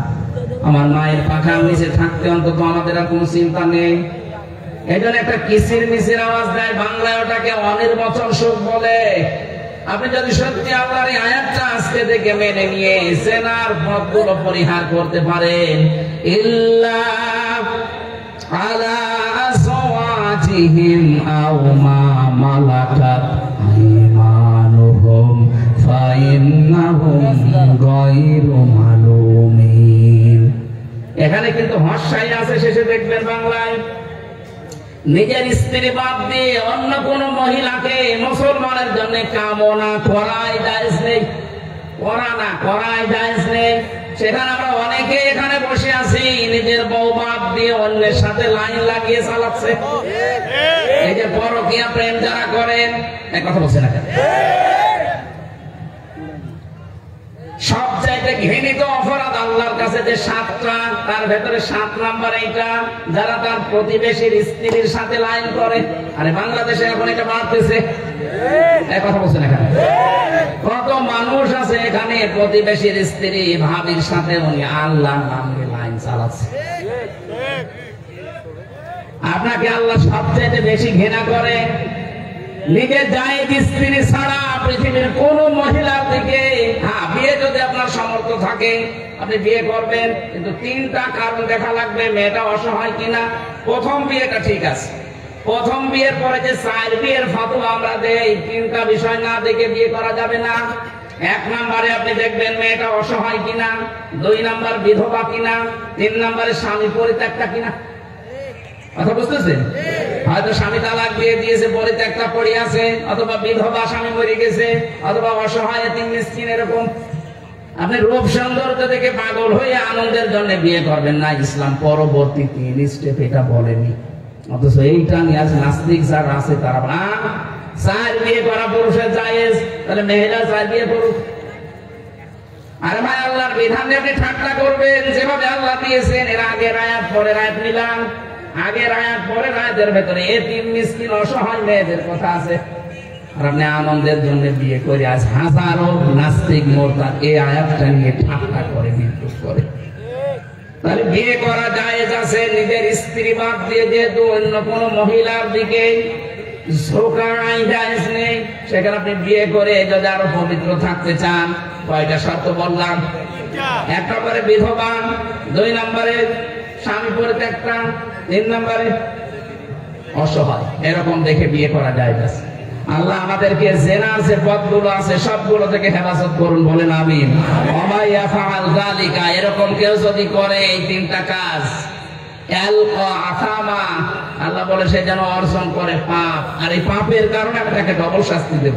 আমার মায়ের পাখার নিচে থাকতে অন্তত আমাদের আর কোনো চিন্তা নেই। এই জন্য একটা কিচির মিচির আওয়াজ দেয়, বাংলায় ওটাকে অনির্বচন সুখ বলে। আপনি যদি সত্যি আল্লাহর এই আয়াতটা আজকে থেকে মেনে নিয়ে জেনার পথগুলো পরিহার করতে পারেন, ইল্লা আলা আযওয়াজিহিম আও মা মালাকাত আইমানুহুম ফাইন্নাহুম গায়রু মালুমিন। এখানে কিন্তু হর্ষাই আছে শেষে, দেখবেন বাংলায়, নিজের স্ত্রী বাদ দিয়ে অন্য কোন মহিলাকে মুসলমানের জন্য কামনা করাই জায়েজ নেই, করাই জায়েজ নেই। সেখানে আমরা অনেকে এখানে বসে আছি নিজের বউ বাদ দিয়ে অন্যের সাথে লাইন লাগিয়ে চালাচ্ছে। এই যে পরকীয়া প্রেম যারা করেন, এক কথা বলছে না, সবচাইতে ঘৃণিত অপরাধ আল্লাহর কাছে যে 7টা, তার ভেতরে 7 নাম্বার এইটা, যারা তার প্রতিবেশীর স্ত্রীর সাথে লাইন করে। আরে বাংলাদেশে এখন এটা বাড়তেছে, কথা বলছে না, কত মানুষ আছে এখানে প্রতিবেশীর স্ত্রী ভাবির সাথে উনি আল্লাহর নামে লাইন চালাচ্ছে। আপনাকে আল্লাহ সবচাইতে বেশি ঘৃণা করে নিজের জায়েজ স্ত্রী ছাড়া পৃথিবীর কোন মহিলার দিকে। হ্যাঁ, বিয়ে যদি আপনার সামর্থ্য থাকে আপনি বিয়ে করবেন, কিন্তু 3টা কারণ দেখা লাগবে মেয়েটা অসহায় কিনা। প্রথম বিয়েটা ঠিক আছে, প্রথম বিয়ের পরে যে 4 বিয়ের ফতোয়া আমরা দেই, 3টা বিষয় না দেখে বিয়ে করা যাবে না। 1 নম্বরে আপনি দেখবেন মেয়েটা অসহায় কিনা, 2 নম্বর বিধবা কিনা, 3 নম্বরে স্বামী পরিত্যক্তা কিনা। কথা বুঝতেছেন? হয়তো স্বামী তালাক দিয়ে দিয়েছে, পরিত্যক্তা পড়ে আছে, অথবা বিধবা স্বামী মরে গেছে, অথবা অসহায় এতিম মিসকিন, এরকম। আপনি রূপ সৌন্দর্য দেখে পাগল হয়ে আনন্দের জন্য বিয়ে করবেন না, ইসলাম পরবর্তী 3 স্টেপ এটা বলেনি। অথচ এইটা নিয়ে আজ নাস্তিক যারা আছে তারা 4 বিয়ে করা পুরুষের জায়েজ, তাহলে মেয়েরা 4 বিয়ে করুক। আরে ভাই, আল্লাহর বিধান নিয়ে আপনি ঠাট্টা করবেন, যেভাবে আল্লাহ দিয়েছেন। এর আগের আয়াত পরের আয়াত নিলাম, আগের আয়াত পরের আয়াতের ভেতরে এতিম মিসকিন অসহায় মেয়েদের কথা আছে, আর আপনি আনন্দের জন্য বিয়ে করে আজ হাজারো নাস্তিক মোরতাদ এই আয়াতটা নিয়ে ঠাট্টা করে বিদ্রুপ করে। তাহলে বিয়ে করা জায়েজ আছে নিজের স্ত্রী বাদ দিয়ে, যেহেতু অন্য কোন মহিলার দিকে ঝোঁকাই জায়েজ নেই। সেখানে আপনি বিয়ে করে যদি আরো পবিত্র থাকতে চান, কয়টা শর্ত বললাম? 1 নম্বরে বিধবা, 2 নম্বরে স্বামী পরিত্যক্তা, 3 নম্বরে অসহায়। এরকম দেখে বিয়ে করা যায় না। আল্লাহ আমাদেরকে জেনার যে পথগুলো আছে সবগুলো থেকে হেফাজত করুন, বলেন আমিন। ওয়া ইয়াফআল যালিকা, এরকম কেউ যদি করে এই 3টা কাজ, আলকা আসামা, আল্লাহ বলে সে যেন অর্জন করে পাপ, আর এই পাপের কারণে আমি তাকে ডবল শাস্তি দেব।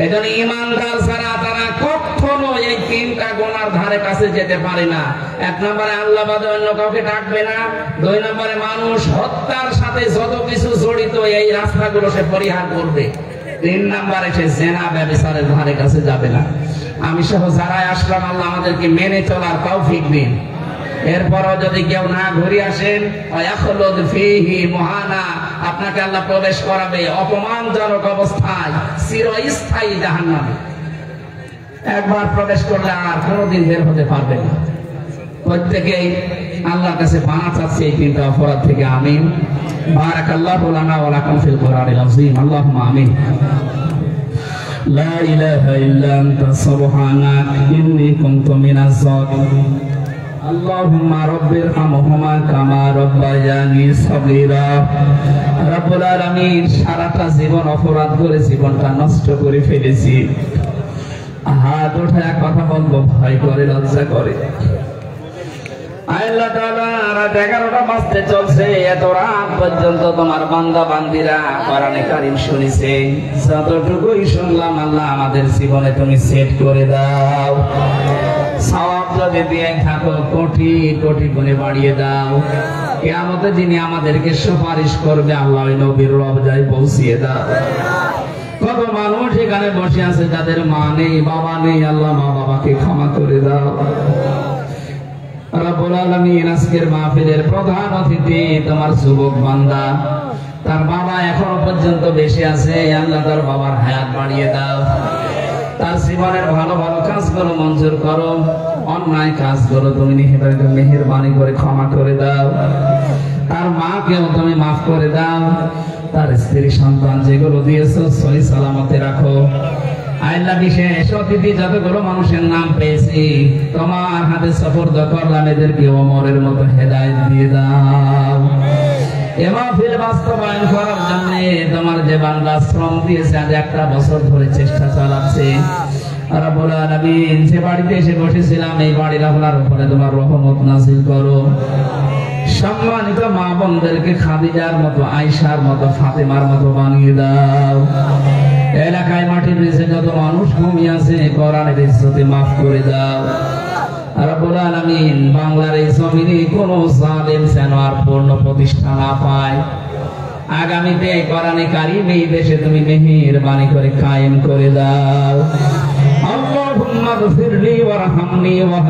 এই জন্য ইমানদার ছাড়া তারা কখনো এই 3টা গুনার ধারে কাছে যেতে পারে না। 1 নম্বরে আল্লাহ বাদে অন্য কাউকে ডাকবে না। 2 নম্বরে মানুষ হত্যার সাথে যত কিছু জড়িত এই রাস্তাগুলো সে পরিহার করবে। 3 নম্বরে সে জিনা ব্যভিচারের ধারে কাছে যাবে না। আমি সহ যারাই আসলাম, আল্লাহ আমাদেরকে মেনে চলার তৌফিক দিন। এরপরও যদি কেউ না ঘুরে আসেন, আপনাকে আল্লাহ প্রবেশ করাবে অপমানজনক অবস্থায়, চিরস্থায়ী জাহান্নামে। একবার প্রবেশ করলে আর কোনোদিন বের হতে পারবে না। প্রত্যেকেই আল্লাহর কাছে পানা চাচ্ছে এই 3টা অপরাধ থেকে। আমিন। বারাকাল্লাহু লানা ওয়া লাকুম ফিল কোরআনিল আযীম। আল্লাহুম্মা আমিন। লা ইলাহা ইল্লা আনতা সুবহানাক ইন্নী কুনতু মিনাজ জালিমিন। আল্লাহুম্মা রাব্বিরহামহুমা কামা রাব্বায়ানি সাগীরা। রব্বুল আলামিন, সারাটা জীবন অপরাধ করে জীবনটা নষ্ট করে ফেলেছি। হাত উঠায় কথা বলবো ভয় করে, লজ্জা করে। আল্লাহ তাআলা রাত 11টা বাজতে চলছে, এত রাত পর্যন্ত তোমার বান্দা বান্দিরা কোরআনে কারীম শুনেছে। যতটুকুই শুনলাম আল্লাহ আমাদের জীবনে তুমি সেট করে দাও। সওয়াব যদি দিয়ে থাকো কোটি কোটি গুণে বাড়িয়ে দাও। কিয়ামতের দিনে আমাদেরকে সুপারিশ করবে আল্লাহ ওই নবীর রওজায় পৌঁছিয়ে দাও। কত মানুষ এখানে বসে আছে যাদের মা নেই, বাবা নেই, আল্লাহ মা বাবাকে ক্ষমা করে দাও। রব্বুল আলামিন, আজকের মাহফিলের প্রধান অতিথি তোমার যুবক বান্দা, তার বাবা এখনো পর্যন্ত বেঁচে আছে। আল্লাহ তার বাবার হায়াত বাড়িয়ে দাও। তার জীবনের ভালো ভালো কাজগুলো মঞ্জুর করো, অন্যায় কাজগুলো তুমি মেহেরবানি করে ক্ষমা করে দাও। তার মাকেও তুমি মাফ করে দাও। তার স্ত্রী সন্তান যেগুলো দিয়েছো সহি সালামতে রাখো। আল্লাহ, বিশেষ অতিথি যতগুলো মানুষের নাম পেয়েছি তোমার হাতে সুপর্দ করলাম, এদেরকে ওমরের মতো হেদায়েত দিয়ে দাও। এ মাহফিল বাস্তবায়ন করার জন্য তোমার যে বান্দা শ্রম দিয়েছে, আজ 1টা বছর ধরে চেষ্টা চালাচ্ছে। রব্বুল আলামিন, যে বাড়িতে এসে বসেছিলাম এই বাড়ির আপনার উপরে তোমার রহমত নাযিল করো। সম্মানিত মা বোনদেরকে খাদিজার মতো, আয়েশার মতো, ফাতেমার মতো বানিয়ে দাও। এলাকায় মাটির নিচে যত মানুষ ঘুমিয়ে আছে কোরআনের ইজ্জতে মাফ করে দাও। রব্বুল আলামিন, বাংলার এই জমিনে কোন জালেম যেন আর পূর্ণ প্রতিষ্ঠা না পায়। আগামীতে কোরআনে কারীম এই দেশে তুমি মেহেরবানি করে কায়েম করে দাও। আল্লাহুম্মা গফিরলি ওয়ারহামনি ওয়া